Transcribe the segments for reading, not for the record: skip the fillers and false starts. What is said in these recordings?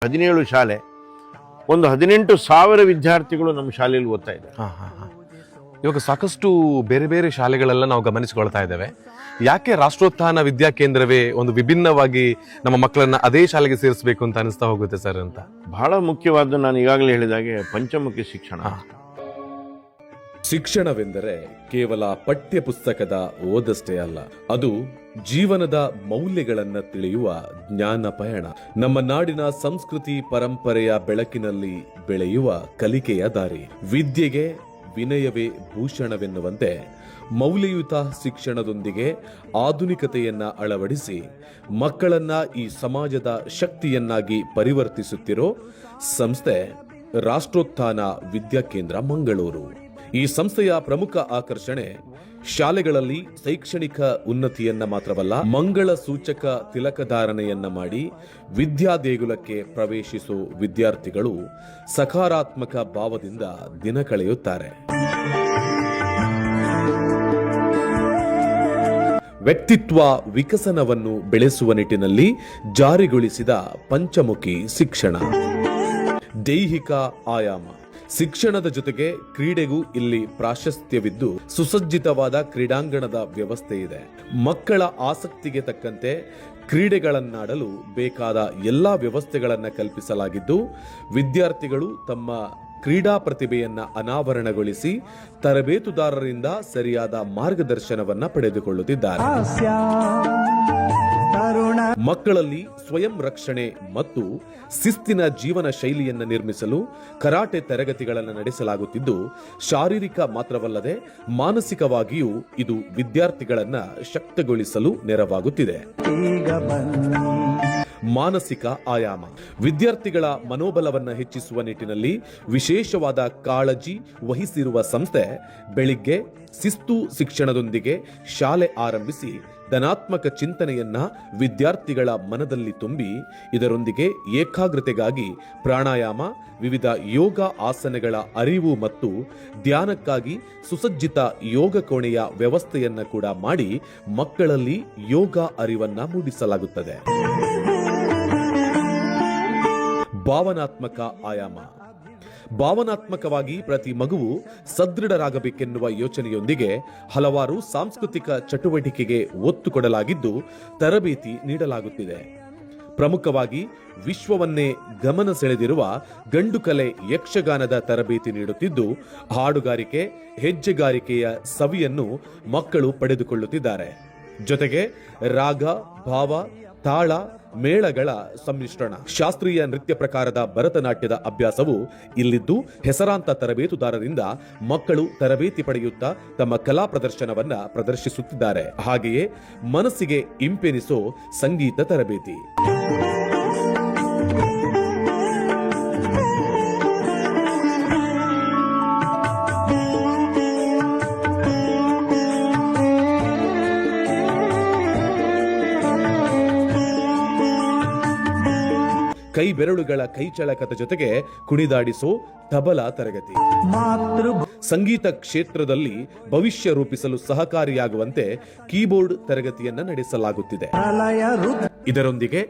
17 ಶಾಲೆ, ಒಂದು 18,000 ವಿದ್ಯಾರ್ಥಿಗಳು ನಮ್ಮ ಶಾಲೆಯಲ್ಲಿ ಓದ್ತಾ ಇದ್ದಾರೆ. ಇವಾಗ ಸಾಕಷ್ಟು ಬೇರೆ ಬೇರೆ ಶಾಲೆಗಳೆಲ್ಲ ನಾವು ಗಮನಿಸಿಕೊಳ್ತಾ ಇದ್ದೇವೆ. ಯಾಕೆ ರಾಷ್ಟ್ರೋತ್ಥಾನ ವಿದ್ಯಾ ಕೇಂದ್ರವೇ ಒಂದು ವಿಭಿನ್ನವಾಗಿ ನಮ್ಮ ಮಕ್ಕಳನ್ನ ಅದೇ ಶಾಲೆಗೆ ಸೇರಿಸಬೇಕು ಅಂತ ಅನಿಸ್ತಾ ಹೋಗುತ್ತೆ ಸರ್ ಅಂತ? ಬಹಳ ಮುಖ್ಯವಾದ, ನಾನು ಈಗಾಗಲೇ ಹೇಳಿದಾಗೆ ಪಂಚಮುಖಿ ಶಿಕ್ಷಣ. ಶಿಕ್ಷಣವೆಂದರೆ ಕೇವಲ ಪಠ್ಯ ಪುಸ್ತಕದ ಓದಷ್ಟೇ ಅಲ್ಲ, ಅದು ಜೀವನದ ಮೌಲ್ಯಗಳನ್ನ ತಿಳಿಯುವ ಜ್ಞಾನ ಪಯಣ. ನಮ್ಮ ನಾಡಿನ ಸಂಸ್ಕೃತಿ ಪರಂಪರೆಯ ಬೆಳಕಿನಲ್ಲಿ ಬೆಳೆಯುವ ಕಲಿಕೆಯ ದಾರಿ. ವಿದ್ಯೆಗೆ ವಿನಯವೇ ಭೂಷಣವೆನ್ನುವಂತೆ ಮೌಲ್ಯಯುತ ಶಿಕ್ಷಣದೊಂದಿಗೆ ಆಧುನಿಕತೆಯನ್ನ ಅಳವಡಿಸಿ ಮಕ್ಕಳನ್ನ ಈ ಸಮಾಜದ ಶಕ್ತಿಯನ್ನಾಗಿ ಪರಿವರ್ತಿಸುತ್ತಿರೋ ಸಂಸ್ಥೆ ರಾಷ್ಟ್ರೋತ್ಥಾನ ವಿದ್ಯಾಕೇಂದ್ರ ಮಂಗಳೂರು. ಈ ಸಂಸ್ಥೆಯ ಪ್ರಮುಖ ಆಕರ್ಷಣೆ ಶಾಲೆಗಳಲ್ಲಿ ಶೈಕ್ಷಣಿಕ ಉನ್ನತಿಯನ್ನ ಮಾತ್ರವಲ್ಲ, ಮಂಗಳ ಸೂಚಕ ತಿಲಕಧಾರಣೆಯನ್ನ ಮಾಡಿ ವಿದ್ಯಾ ದೇಗುಲಕ್ಕೆ ಪ್ರವೇಶಿಸೋ ವಿದ್ಯಾರ್ಥಿಗಳು ಸಕಾರಾತ್ಮಕ ಭಾವದಿಂದ ದಿನ ಕಳೆಯುತ್ತಾರೆ. ವ್ಯಕ್ತಿತ್ವ ವಿಕಸನವನ್ನು ಬೆಳೆಸುವ ನಿಟ್ಟಿನಲ್ಲಿ ಜಾರಿಗೊಳಿಸಿದ ಪಂಚಮುಖಿ ಶಿಕ್ಷಣ. ದೈಹಿಕ ಆಯಾಮ ಶಿಕ್ಷಣದ ಜೊತೆಗೆ ಕ್ರೀಡೆಗೂ ಇಲ್ಲಿ ಪ್ರಾಶಸ್ತ್ಯವಿದ್ದು ಸುಸಜ್ಜಿತವಾದ ಕ್ರೀಡಾಂಗಣದ ವ್ಯವಸ್ಥೆ ಇದೆ. ಮಕ್ಕಳ ಆಸಕ್ತಿಗೆ ತಕ್ಕಂತೆ ಕ್ರೀಡೆಗಳನ್ನಾಡಲು ಬೇಕಾದ ಎಲ್ಲಾ ವ್ಯವಸ್ಥೆಗಳನ್ನು ಕಲ್ಪಿಸಲಾಗಿದ್ದು ವಿದ್ಯಾರ್ಥಿಗಳು ತಮ್ಮ ಕ್ರೀಡಾ ಪ್ರತಿಭೆಯನ್ನ ಅನಾವರಣಗೊಳಿಸಿ ತರಬೇತುದಾರರಿಂದ ಸರಿಯಾದ ಮಾರ್ಗದರ್ಶನವನ್ನ ಪಡೆದುಕೊಳ್ಳುತ್ತಿದ್ದಾರೆ. ಮಕ್ಕಳಲ್ಲಿ ಸ್ವಯಂ ರಕ್ಷಣೆ ಮತ್ತು ಶಿಸ್ತಿನ ಜೀವನ ಶೈಲಿಯನ್ನು ನಿರ್ಮಿಸಲು ಕರಾಟೆ ತರಗತಿಗಳನ್ನು ನಡೆಸಲಾಗುತ್ತಿದ್ದು, ಶಾರೀರಿಕ ಮಾತ್ರವಲ್ಲದೆ ಮಾನಸಿಕವಾಗಿಯೂ ಇದು ವಿದ್ಯಾರ್ಥಿಗಳನ್ನ ಶಕ್ತಗೊಳಿಸಲು ನೆರವಾಗುತ್ತಿದೆ. ಮಾನಸಿಕ ಆಯಾಮ ವಿದ್ಯಾರ್ಥಿಗಳ ಮನೋಬಲವನ್ನು ಹೆಚ್ಚಿಸುವ ನಿಟ್ಟಿನಲ್ಲಿ ವಿಶೇಷವಾದ ಕಾಳಜಿ ವಹಿಸಿರುವ ಸಂಸ್ಥೆ ಬೆಳಿಗ್ಗೆ ಶಿಸ್ತು ಶಿಕ್ಷಣದೊಂದಿಗೆ ಶಾಲೆ ಆರಂಭಿಸಿ ಧನಾತ್ಮಕ ಚಿಂತನೆಯನ್ನ ವಿದ್ಯಾರ್ಥಿಗಳ ಮನದಲ್ಲಿ ತುಂಬಿ ಇದರೊಂದಿಗೆ ಏಕಾಗ್ರತೆಗಾಗಿ ಪ್ರಾಣಾಯಾಮ, ವಿವಿಧ ಯೋಗ ಆಸನಗಳ ಅರಿವು ಮತ್ತು ಧ್ಯಾನಕ್ಕಾಗಿ ಸುಸಜ್ಜಿತ ಯೋಗ ಕೋಣೆಯ ವ್ಯವಸ್ಥೆಯನ್ನ ಕೂಡ ಮಾಡಿ ಮಕ್ಕಳಲ್ಲಿ ಯೋಗ ಅರಿವನ್ನ ಮೂಡಿಸಲಾಗುತ್ತದೆ. ಭಾವನಾತ್ಮಕ ಆಯಾಮ ಭಾವನಾತ್ಮಕವಾಗಿ ಪ್ರತಿ ಮಗುವು ಸದೃಢರಾಗಬೇಕೆನ್ನುವ ಯೋಚನೆಯೊಂದಿಗೆ ಹಲವಾರು ಸಾಂಸ್ಕೃತಿಕ ಚಟುವಟಿಕೆಗೆ ಒತ್ತು ಕೊಡಲಾಗಿದ್ದು ತರಬೇತಿ ನೀಡಲಾಗುತ್ತಿದೆ. ಪ್ರಮುಖವಾಗಿ ವಿಶ್ವವನ್ನೇ ಗಮನ ಸೆಳೆದಿರುವ ಗಂಡುಕಲೆ ಯಕ್ಷಗಾನದ ತರಬೇತಿ ನೀಡುತ್ತಿದ್ದು ಹಾಡುಗಾರಿಕೆ, ಹೆಜ್ಜೆಗಾರಿಕೆಯ ಸವಿಯನ್ನು ಮಕ್ಕಳು ಪಡೆದುಕೊಳ್ಳುತ್ತಿದ್ದಾರೆ. ಜೊತೆಗೆ ರಾಗ, ಭಾವ, ತಾಳ, ಮೇಳಗಳ ಸಮ್ಮಿಶ್ರಣ, ಶಾಸ್ತ್ರೀಯ ನೃತ್ಯ ಪ್ರಕಾರದ ಭರತನಾಟ್ಯದ ಅಭ್ಯಾಸವು ಇಲ್ಲಿದ್ದು ಹೆಸರಾಂತ ತರಬೇತುದಾರರಿಂದ ಮಕ್ಕಳು ತರಬೇತಿ ಪಡೆಯುತ್ತಾ ತಮ್ಮ ಕಲಾ ಪ್ರದರ್ಶನವನ್ನ ಪ್ರದರ್ಶಿಸುತ್ತಿದ್ದಾರೆ. ಹಾಗೆಯೇ ಮನಸ್ಸಿಗೆ ಇಂಪೆನಿಸೋ ಸಂಗೀತ ತರಬೇತಿ. ಕೈ ಬೆರಳುಗಳ ಕೈಚಳಕದ ಜೊತೆಗೆ ಕುಣಿದಾಡಿಸೋ ತಬಲಾ ತರಗತಿ. ಸಂಗೀತ ಕ್ಷೇತ್ರದಲ್ಲಿ ಭವಿಷ್ಯ ರೂಪಿಸಲು ಸಹಕಾರಿಯಾಗುವಂತೆ ಕೀಬೋರ್ಡ್ ತರಗತಿಯನ್ನ ನಡೆಸಲಾಗುತ್ತಿದೆ. ಇದರೊಂದಿಗೆ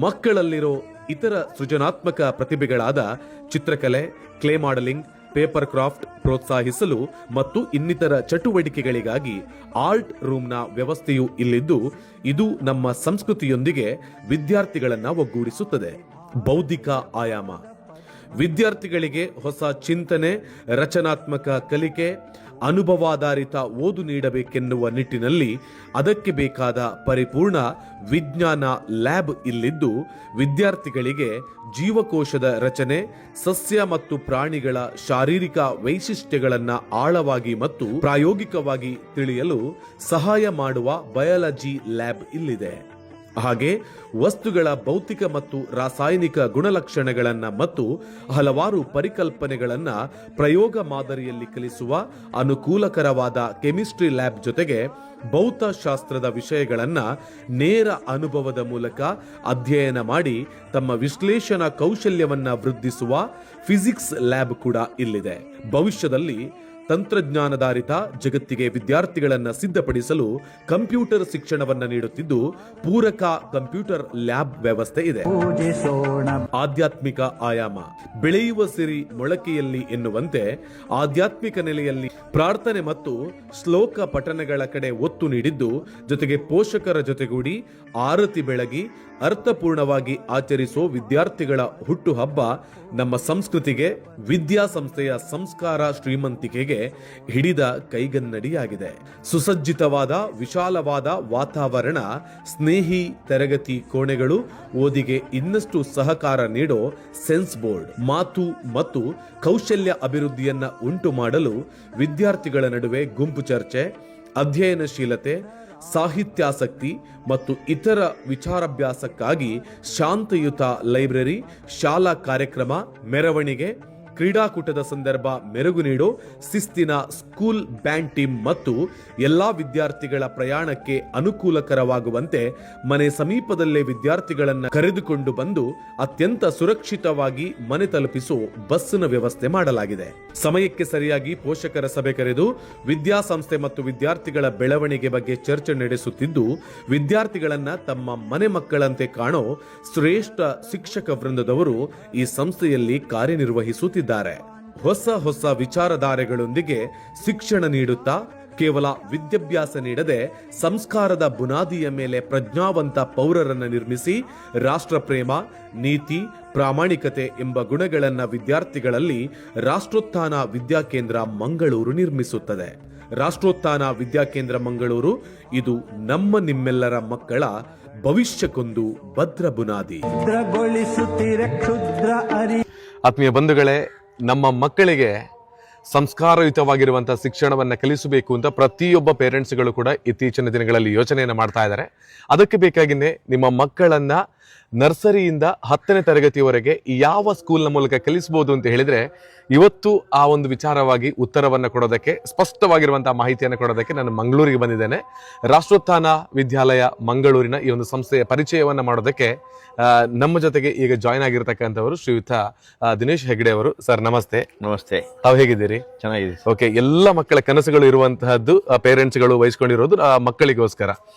ಮಕ್ಕಳಲ್ಲಿರೋ ಇತರ ಸೃಜನಾತ್ಮಕ ಪ್ರತಿಭೆಗಳಾದ ಚಿತ್ರಕಲೆ, ಕ್ಲೇ ಮಾಡೆಲಿಂಗ್, ಪೇಪರ್ ಕ್ರಾಫ್ಟ್ ಪ್ರೋತ್ಸಾಹಿಸಲು ಮತ್ತು ಇನ್ನಿತರ ಚಟುವಟಿಕೆಗಳಿಗಾಗಿ ಆರ್ಟ್ ರೂಮ್ನ ವ್ಯವಸ್ಥೆಯೂ ಇಲ್ಲಿದ್ದು ಇದು ನಮ್ಮ ಸಂಸ್ಕೃತಿಯೊಂದಿಗೆ ವಿದ್ಯಾರ್ಥಿಗಳನ್ನ ಒಗ್ಗೂಡಿಸುತ್ತದೆ. ಬೌದ್ಧಿಕ ಆಯಾಮ ವಿದ್ಯಾರ್ಥಿಗಳಿಗೆ ಹೊಸ ಚಿಂತನೆ, ರಚನಾತ್ಮಕ ಕಲಿಕೆ, ಅನುಭವಾಧಾರಿತ ಓದು ನೀಡಬೇಕೆನ್ನುವ ನಿಟ್ಟಿನಲ್ಲಿ ಅದಕ್ಕೆ ಬೇಕಾದ ಪರಿಪೂರ್ಣ ವಿಜ್ಞಾನ ಲ್ಯಾಬ್ ಇಲ್ಲಿದ್ದು ವಿದ್ಯಾರ್ಥಿಗಳಿಗೆ ಜೀವಕೋಶದ ರಚನೆ, ಸಸ್ಯ ಮತ್ತು ಪ್ರಾಣಿಗಳ ಶಾರೀರಿಕ ವೈಶಿಷ್ಟ್ಯಗಳನ್ನು ಆಳವಾಗಿ ಮತ್ತು ಪ್ರಾಯೋಗಿಕವಾಗಿ ತಿಳಿಯಲು ಸಹಾಯ ಮಾಡುವ ಬಯಾಲಜಿ ಲ್ಯಾಬ್ ಇಲ್ಲಿದೆ. ಹಾಗೆ ವಸ್ತುಗಳ ಭೌತಿಕ ಮತ್ತು ರಾಸಾಯನಿಕ ಗುಣಲಕ್ಷಣಗಳನ್ನ ಮತ್ತು ಹಲವಾರು ಪರಿಕಲ್ಪನೆಗಳನ್ನ ಪ್ರಯೋಗ ಮಾದರಿಯಲ್ಲಿ ಕಲಿಸುವ ಅನುಕೂಲಕರವಾದ ಕೆಮಿಸ್ಟ್ರಿ ಲ್ಯಾಬ್ ಜೊತೆಗೆ ಭೌತಶಾಸ್ತ್ರದ ವಿಷಯಗಳನ್ನ ನೇರ ಅನುಭವದ ಮೂಲಕ ಅಧ್ಯಯನ ಮಾಡಿ ತಮ್ಮ ವಿಶ್ಲೇಷಣಾ ಕೌಶಲ್ಯವನ್ನ ವೃದ್ಧಿಸುವ ಫಿಸಿಕ್ಸ್ ಲ್ಯಾಬ್ ಕೂಡ ಇಲ್ಲಿದೆ. ಭವಿಷ್ಯದಲ್ಲಿ ತಂತ್ರಜ್ಞಾನಧಾರಿತ ಜಗತ್ತಿಗೆ ವಿದ್ಯಾರ್ಥಿಗಳನ್ನ ಸಿದ್ಧಪಡಿಸಲು ಕಂಪ್ಯೂಟರ್ ಶಿಕ್ಷಣವನ್ನ ನೀಡುತ್ತಿದ್ದು ಪೂರಕ ಕಂಪ್ಯೂಟರ್ ಲ್ಯಾಬ್ ವ್ಯವಸ್ಥೆ ಇದೆ. ಆಧ್ಯಾತ್ಮಿಕ ಆಯಾಮ ಬೆಳೆಯುವ ಸಿರಿ ಮೊಳಕೆಯಲ್ಲಿ ಎನ್ನುವಂತೆ ಆಧ್ಯಾತ್ಮಿಕ ನೆಲೆಯಲ್ಲಿ ಪ್ರಾರ್ಥನೆ ಮತ್ತು ಶ್ಲೋಕ ಪಠಣಗಳ ಕಡೆ ಒತ್ತು ನೀಡಿದ್ದು, ಜೊತೆಗೆ ಪೋಷಕರ ಜೊತೆಗೂಡಿ ಆರತಿ ಬೆಳಗಿ ಅರ್ಥಪೂರ್ಣವಾಗಿ ಆಚರಿಸೋ ವಿದ್ಯಾರ್ಥಿಗಳ ಹುಟ್ಟುಹಬ್ಬ ನಮ್ಮ ಸಂಸ್ಕೃತಿಗೆ, ವಿದ್ಯಾಸಂಸ್ಥೆಯ ಸಂಸ್ಕಾರ ಶ್ರೀಮಂತಿಕೆಗೆ ಹಿಡಿದ ಕೈಗನ್ನಡಿಯಾಗಿದೆ. ಸುಸಜ್ಜಿತವಾದ ವಿಶಾಲವಾದ ವಾತಾವರಣ, ಸ್ನೇಹಿ ತರಗತಿ ಕೋಣೆಗಳು, ಓದಿಗೆ ಇನ್ನಷ್ಟು ಸಹಕಾರ ನೀಡೋ ಸೆನ್ಸ್ ಬೋರ್ಡ್, ಮಾತು ಮತ್ತು ಕೌಶಲ್ಯ ಅಭಿವೃದ್ಧಿಯನ್ನ ಉಂಟು ಮಾಡಲು ವಿದ್ಯಾರ್ಥಿಗಳ ನಡುವೆ ಗುಂಪು ಚರ್ಚೆ, ಅಧ್ಯಯನಶೀಲತೆ, ಸಾಹಿತ್ಯಾಸಕ್ತಿ ಮತ್ತು ಇತರ ವಿಚಾರಾಭ್ಯಾಸಕ್ಕಾಗಿ ಶಾಂತಯುತ ಲೈಬ್ರರಿ, ಶಾಲಾ ಕಾರ್ಯಕ್ರಮ, ಮೆರವಣಿಗೆ, ಕ್ರೀಡಾಕೂಟದ ಸಂದರ್ಭ ಮೆರುಗು ನೀಡೋ ಶಿಸ್ತಿನ ಸ್ಕೂಲ್ ಬ್ಯಾಂಡ್ ಟೀಮ್ ಮತ್ತು ಎಲ್ಲಾ ವಿದ್ಯಾರ್ಥಿಗಳ ಪ್ರಯಾಣಕ್ಕೆ ಅನುಕೂಲಕರವಾಗುವಂತೆ ಮನೆ ಸಮೀಪದಲ್ಲೇ ವಿದ್ಯಾರ್ಥಿಗಳನ್ನ ಕರೆದುಕೊಂಡು ಬಂದು ಅತ್ಯಂತ ಸುರಕ್ಷಿತವಾಗಿ ಮನೆ ತಲುಪಿಸೋ ಬಸ್ಸಿನ ವ್ಯವಸ್ಥೆ ಮಾಡಲಾಗಿದೆ. ಸಮಯಕ್ಕೆ ಸರಿಯಾಗಿ ಪೋಷಕರ ಸಭೆ ಕರೆದು ವಿದ್ಯಾಸಂಸ್ಥೆ ಮತ್ತು ವಿದ್ಯಾರ್ಥಿಗಳ ಬೆಳವಣಿಗೆ ಬಗ್ಗೆ ಚರ್ಚೆ ನಡೆಸುತ್ತಿದ್ದು, ವಿದ್ಯಾರ್ಥಿಗಳನ್ನ ತಮ್ಮ ಮನೆ ಮಕ್ಕಳಂತೆ ಕಾಣೋ ಶ್ರೇಷ್ಠ ಶಿಕ್ಷಕ ವೃಂದದವರು ಈ ಸಂಸ್ಥೆಯಲ್ಲಿ ಕಾರ್ಯನಿರ್ವಹಿಸುತ್ತಿದ್ದಾರೆ. ಹೊಸ ಹೊಸ ವಿಚಾರಧಾರೆಗಳೊಂದಿಗೆ ಶಿಕ್ಷಣ ನೀಡುತ್ತಾ ಕೇವಲ ವಿದ್ಯಾಭ್ಯಾಸ ನೀಡದೆ ಸಂಸ್ಕಾರದ ಬುನಾದಿಯ ಮೇಲೆ ಪ್ರಜ್ಞಾವಂತ ಪೌರರನ್ನು ನಿರ್ಮಿಸಿ ರಾಷ್ಟ್ರ ಪ್ರೇಮ, ನೀತಿ, ಪ್ರಾಮಾಣಿಕತೆ ಎಂಬ ಗುಣಗಳನ್ನ ವಿದ್ಯಾರ್ಥಿಗಳಲ್ಲಿ ರಾಷ್ಟ್ರೋತ್ಥಾನ ವಿದ್ಯಾಕೇಂದ್ರ ಮಂಗಳೂರು ನಿರ್ಮಿಸುತ್ತದೆ. ರಾಷ್ಟ್ರೋತ್ಥಾನ ವಿದ್ಯಾಕೇಂದ್ರ ಮಂಗಳೂರು ಇದು ನಿಮ್ಮೆಲ್ಲರ ಮಕ್ಕಳ ಭವಿಷ್ಯಕ್ಕೊಂದು ಭದ್ರ ಬುನಾದಿ. ಆತ್ಮೀಯ ಬಂಧುಗಳೇ, ನಮ್ಮ ಮಕ್ಕಳಿಗೆ ಸಂಸ್ಕಾರಯುತವಾಗಿರುವಂತಹ ಶಿಕ್ಷಣವನ್ನು ಕಲಿಸಬೇಕು ಅಂತ ಪ್ರತಿಯೊಬ್ಬ ಪೇರೆಂಟ್ಸ್ಗಳು ಕೂಡ ಇತ್ತೀಚಿನ ದಿನಗಳಲ್ಲಿ ಯೋಚನೆಯನ್ನು ಮಾಡ್ತಾ ಇದ್ದಾರೆ. ಅದಕ್ಕೆ ಬೇಕಾಗಿಯೇ ನಿಮ್ಮ ಮಕ್ಕಳನ್ನ ನರ್ಸರಿಯಿಂದ 10ನೇ ತರಗತಿಯವರೆಗೆ ಯಾವ ಸ್ಕೂಲ್ನ ಮೂಲಕ ಕಲಿಸಬಹುದು ಅಂತ ಹೇಳಿದ್ರೆ, ಇವತ್ತು ಆ ಒಂದು ವಿಚಾರವಾಗಿ ಉತ್ತರವನ್ನು ಕೊಡೋದಕ್ಕೆ, ಸ್ಪಷ್ಟವಾಗಿರುವಂತಹ ಮಾಹಿತಿಯನ್ನು ಕೊಡೋದಕ್ಕೆ ನಾನು ಮಂಗಳೂರಿಗೆ ಬಂದಿದ್ದೇನೆ. ರಾಷ್ಟ್ರೋತ್ಥಾನ ವಿದ್ಯಾಲಯ ಮಂಗಳೂರಿನ ಈ ಒಂದು ಸಂಸ್ಥೆಯ ಪರಿಚಯವನ್ನು ಮಾಡೋದಕ್ಕೆ ನಮ್ಮ ಜೊತೆಗೆ ಈಗ ಜಾಯ್ನ್ ಆಗಿರ್ತಕ್ಕಂಥವರು ಶ್ರೀಯುತ ದಿನೇಶ್ ಹೆಗ್ಡೆ ಅವರು. ಸರ್ ನಮಸ್ತೆ. ನಮಸ್ತೆ. ತಾವು ಹೇಗಿದ್ದೀರಿ? ಚೆನ್ನಾಗಿದೆ. ಓಕೆ, ಎಲ್ಲ ಮಕ್ಕಳ ಕನಸುಗಳು ಇರುವಂತಹದ್ದು ಪೇರೆಂಟ್ಸ್ಗಳು ವಹಿಸ್ಕೊಂಡಿರೋದು ಮಕ್ಕಳಿಗೋಸ್ಕರ.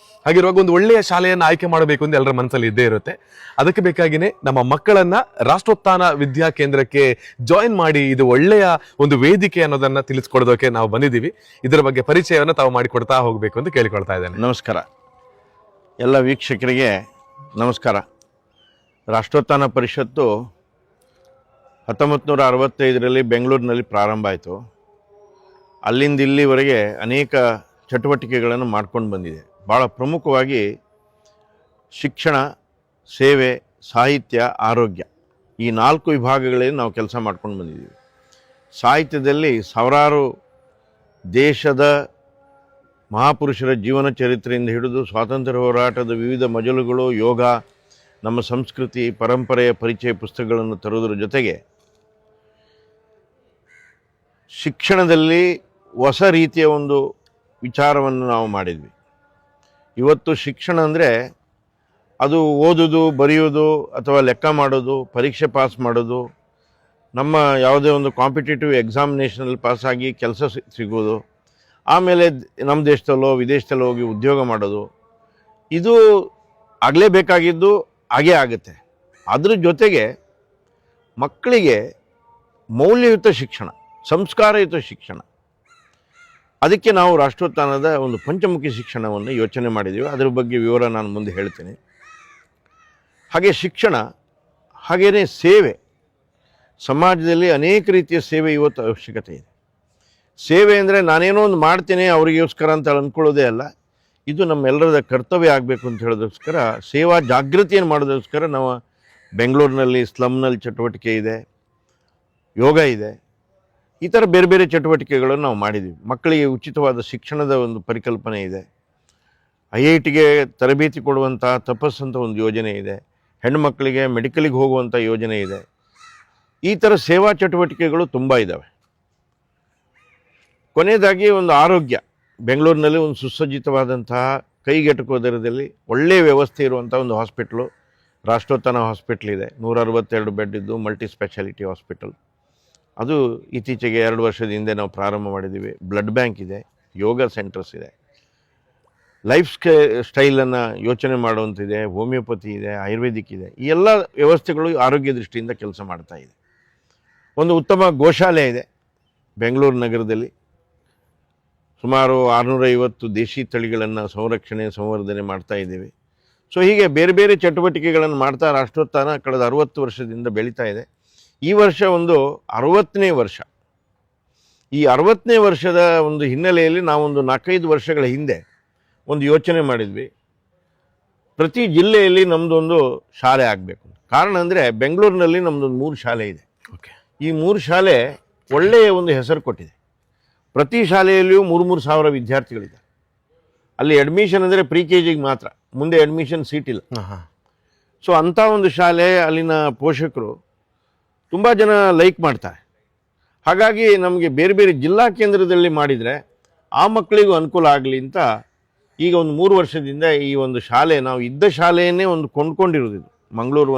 ಹಾಗಿರುವಾಗ ಒಂದು ಒಳ್ಳೆಯ ಶಾಲೆಯನ್ನು ಆಯ್ಕೆ ಮಾಡಬೇಕು ಅಂತ ಎಲ್ಲರ ಮನಸ್ಸಲ್ಲಿ ಇದ್ದೇ ಇರುತ್ತೆ. ಅದಕ್ಕೆ ಬೇಕಾಗಿನೇ ನಮ್ಮ ಮಕ್ಕಳನ್ನ ರಾಷ್ಟ್ರೋತ್ಥಾನ ವಿದ್ಯಾ ಕೇಂದ್ರಕ್ಕೆ ಜಾಯಿನ್ ಮಾಡಿ ಇದು ಒಳ್ಳೆಯ ಒಂದು ವೇದಿಕೆ ಅನ್ನೋದನ್ನ ತಿಳಿಸ್ಕೊಡೋದಕ್ಕೆ ನಾವು ಬಂದಿದ್ದೀವಿ. ಇದರ ಬಗ್ಗೆ ಪರಿಚಯವನ್ನು ತಾವು ಮಾಡಿಕೊಡ್ತಾ ಹೋಗಬೇಕು ಅಂತ ಕೇಳಿಕೊಳ್ತಾ ಇದ್ದೇನೆ. ನಮಸ್ಕಾರ. ಎಲ್ಲ ವೀಕ್ಷಕರಿಗೆ ನಮಸ್ಕಾರ. ರಾಷ್ಟ್ರೋತ್ಥಾನ ಪರಿಷತ್ತು 1965ರಲ್ಲಿ ಬೆಂಗಳೂರಿನಲ್ಲಿ ಪ್ರಾರಂಭ ಆಯಿತು. ಅಲ್ಲಿಂದ ಇಲ್ಲಿವರೆಗೆ ಅನೇಕ ಚಟುವಟಿಕೆಗಳನ್ನು ಮಾಡ್ಕೊಂಡು ಬಂದಿದೆ. ಭಾಳ ಪ್ರಮುಖವಾಗಿ ಶಿಕ್ಷಣ, ಸೇವೆ, ಸಾಹಿತ್ಯ, ಆರೋಗ್ಯ ಈ 4 ವಿಭಾಗಗಳಲ್ಲಿ ನಾವು ಕೆಲಸ ಮಾಡ್ಕೊಂಡು ಬಂದಿದ್ದೀವಿ. ಸಾಹಿತ್ಯದಲ್ಲಿ ಸಾವಿರಾರು ದೇಶದ ಮಹಾಪುರುಷರ ಜೀವನ ಚರಿತ್ರೆಯಿಂದ ಹಿಡಿದು ಸ್ವಾತಂತ್ರ್ಯ ಹೋರಾಟದ ವಿವಿಧ ಮಜಲುಗಳು, ಯೋಗ, ನಮ್ಮ ಸಂಸ್ಕೃತಿ, ಪರಂಪರೆಯ ಪರಿಚಯ ಪುಸ್ತಕಗಳನ್ನು ತರುವುದರ ಜೊತೆಗೆ ಶಿಕ್ಷಣದಲ್ಲಿ ಹೊಸ ರೀತಿಯ ಒಂದು ವಿಚಾರವನ್ನು ನಾವು ಮಾಡಿದ್ವಿ. ಇವತ್ತು ಶಿಕ್ಷಣ ಅಂದರೆ ಅದು ಓದೋದು, ಬರೆಯೋದು ಅಥವಾ ಲೆಕ್ಕ ಮಾಡೋದು, ಪರೀಕ್ಷೆ ಪಾಸ್ ಮಾಡೋದು, ನಮ್ಮ ಯಾವುದೇ ಒಂದು ಕಾಂಪಿಟೇಟಿವ್ ಎಕ್ಸಾಮಿನೇಷನಲ್ಲಿ ಪಾಸಾಗಿ ಕೆಲಸ ಸಿಗೋದು, ಆಮೇಲೆ ನಮ್ಮ ದೇಶದಲ್ಲೋ ವಿದೇಶದಲ್ಲೋ ಹೋಗಿ ಉದ್ಯೋಗ ಮಾಡೋದು, ಇದು ಆಗಲೇಬೇಕಾಗಿದ್ದು ಹಾಗೇ ಆಗುತ್ತೆ. ಅದ್ರ ಜೊತೆಗೆ ಮಕ್ಕಳಿಗೆ ಮೌಲ್ಯಯುತ ಶಿಕ್ಷಣ, ಸಂಸ್ಕಾರಯುತ ಶಿಕ್ಷಣ, ಅದಕ್ಕೆ ನಾವು ರಾಷ್ಟ್ರೋತ್ಥಾನದ ಒಂದು ಪಂಚಮುಖಿ ಶಿಕ್ಷಣವನ್ನು ಯೋಚನೆ ಮಾಡಿದ್ದೀವಿ. ಅದರ ಬಗ್ಗೆ ವಿವರ ನಾನು ಮುಂದೆ ಹೇಳ್ತೇನೆ. ಹಾಗೆ ಶಿಕ್ಷಣ, ಹಾಗೆಯೇ ಸೇವೆ, ಸಮಾಜದಲ್ಲಿ ಅನೇಕ ರೀತಿಯ ಸೇವೆ ಇವತ್ತು ಅವಶ್ಯಕತೆ ಇದೆ. ಸೇವೆ ಅಂದರೆ ನಾನೇನೋ ಒಂದು ಮಾಡ್ತೇನೆ ಅವರಿಗೋಸ್ಕರ ಅಂತ ಅಂದ್ಕೊಳ್ಳೋದೇ ಅಲ್ಲ, ಇದು ನಮ್ಮೆಲ್ಲರದ ಕರ್ತವ್ಯ ಆಗಬೇಕು ಅಂತ ಹೇಳೋದಕ್ಕೋಸ್ಕರ, ಸೇವಾ ಜಾಗೃತಿಯನ್ನು ಮಾಡೋದಕ್ಕೋಸ್ಕರ ನಾವು ಬೆಂಗಳೂರಿನಲ್ಲಿ ಸ್ಲಮ್ನಲ್ಲಿ ಚಟುವಟಿಕೆ ಇದೆ, ಯೋಗ ಇದೆ, ಈ ಥರ ಬೇರೆ ಬೇರೆ ಚಟುವಟಿಕೆಗಳನ್ನು ನಾವು ಮಾಡಿದ್ದೀವಿ. ಮಕ್ಕಳಿಗೆ ಉಚಿತವಾದ ಶಿಕ್ಷಣದ ಒಂದು ಪರಿಕಲ್ಪನೆ ಇದೆ. IITಗೆ ತರಬೇತಿ ಕೊಡುವಂಥ ತಪಸ್ ಅಂತ ಒಂದು ಯೋಜನೆ ಇದೆ. ಹೆಣ್ಣುಮಕ್ಕಳಿಗೆ ಮೆಡಿಕಲಿಗೆ ಹೋಗುವಂಥ ಯೋಜನೆ ಇದೆ. ಈ ಥರ ಸೇವಾ ಚಟುವಟಿಕೆಗಳು ತುಂಬ ಇದ್ದಾವೆ. ಕೊನೆಯದಾಗಿ ಒಂದು ಆರೋಗ್ಯ, ಬೆಂಗಳೂರಿನಲ್ಲಿ ಒಂದು ಸುಸಜ್ಜಿತವಾದಂತಹ ಕೈಗೆಟುಕುವ ದರದಲ್ಲಿ ಒಳ್ಳೆಯ ವ್ಯವಸ್ಥೆ ಇರುವಂಥ ಒಂದು ಹಾಸ್ಪಿಟ್ಲು ರಾಷ್ಟ್ರೋತ್ಥಾನ ಹಾಸ್ಪಿಟ್ಲ್ ಇದೆ. 162 ಬೆಡ್ ಇದ್ದು ಮಲ್ಟಿ ಸ್ಪೆಷಾಲಿಟಿ ಹಾಸ್ಪಿಟಲ್. ಅದು ಇತ್ತೀಚೆಗೆ 2 ವರ್ಷದ ಹಿಂದೆ ನಾವು ಪ್ರಾರಂಭ ಮಾಡಿದ್ದೀವಿ. ಬ್ಲಡ್ ಬ್ಯಾಂಕ್ ಇದೆ, ಯೋಗ ಸೆಂಟರ್ಸ್ ಇದೆ, ಲೈಫ್ ಸ್ಟೈಲನ್ನು ಯೋಚನೆ ಮಾಡುವಂತಿದೆ, ಹೋಮಿಯೋಪತಿ ಇದೆ, ಆಯುರ್ವೇದಿಕ್ ಇದೆ. ಈ ಎಲ್ಲ ವ್ಯವಸ್ಥೆಗಳು ಆರೋಗ್ಯ ದೃಷ್ಟಿಯಿಂದ ಕೆಲಸ ಮಾಡ್ತಾ ಇದೆ. ಒಂದು ಉತ್ತಮ ಗೋಶಾಲೆ ಇದೆ ಬೆಂಗಳೂರು ನಗರದಲ್ಲಿ. ಸುಮಾರು 650 ದೇಶಿ ತಳಿಗಳನ್ನು ಸಂರಕ್ಷಣೆ ಸಂವರ್ಧನೆ ಮಾಡ್ತಾ ಇದ್ದೀವಿ. ಸೊ ಹೀಗೆ ಬೇರೆ ಬೇರೆ ಚಟುವಟಿಕೆಗಳನ್ನು ಮಾಡ್ತಾ ರಾಷ್ಟ್ರೋತ್ಥಾನ ಕಳೆದ 60 ವರ್ಷದಿಂದ ಬೆಳೀತಾ ಇದೆ. ಈ ವರ್ಷ ಒಂದು 60ನೇ ವರ್ಷ. ಈ 60ನೇ ವರ್ಷದ ಒಂದು ಹಿನ್ನೆಲೆಯಲ್ಲಿ ನಾವೊಂದು 4-5 ವರ್ಷಗಳ ಹಿಂದೆ ಒಂದು ಯೋಚನೆ ಮಾಡಿದ್ವಿ, ಪ್ರತಿ ಜಿಲ್ಲೆಯಲ್ಲಿ ನಮ್ಮದೊಂದು ಶಾಲೆ ಆಗಬೇಕು. ಕಾರಣ ಅಂದರೆ ಬೆಂಗಳೂರಿನಲ್ಲಿ ನಮ್ಮದೊಂದು 3 ಶಾಲೆ ಇದೆ. ಈ 3 ಶಾಲೆ ಒಳ್ಳೆಯ ಒಂದು ಹೆಸರು ಕೊಟ್ಟಿದೆ. ಪ್ರತಿ ಶಾಲೆಯಲ್ಲಿಯೂ 3-3 ಸಾವಿರ ವಿದ್ಯಾರ್ಥಿಗಳಿದ್ದಾರೆ. ಅಲ್ಲಿ ಅಡ್ಮಿಷನ್ ಅಂದರೆ ಪ್ರಿ ಕೆ ಜಿಗೆ ಮಾತ್ರ, ಮುಂದೆ ಅಡ್ಮಿಷನ್ ಸೀಟ್ ಇಲ್ಲ. ಸೊ ಅಂಥ ಒಂದು ಶಾಲೆ, ಅಲ್ಲಿನ ಪೋಷಕರು ತುಂಬ ಜನ ಲೈಕ್ ಮಾಡ್ತಾರೆ. ಹಾಗಾಗಿ ನಮಗೆ ಬೇರೆ ಬೇರೆ ಜಿಲ್ಲಾ ಕೇಂದ್ರದಲ್ಲಿ ಮಾಡಿದರೆ ಆ ಮಕ್ಕಳಿಗೂ ಅನುಕೂಲ ಆಗಲಿ ಅಂತ ಈಗ ಒಂದು 3 ವರ್ಷದಿಂದ ಈ ಒಂದು ಶಾಲೆ, ನಾವು ಇದ್ದ ಶಾಲೆಯನ್ನೇ ಒಂದು ಕೊಂಡ್ಕೊಂಡಿರೋದು. ಮಂಗಳೂರು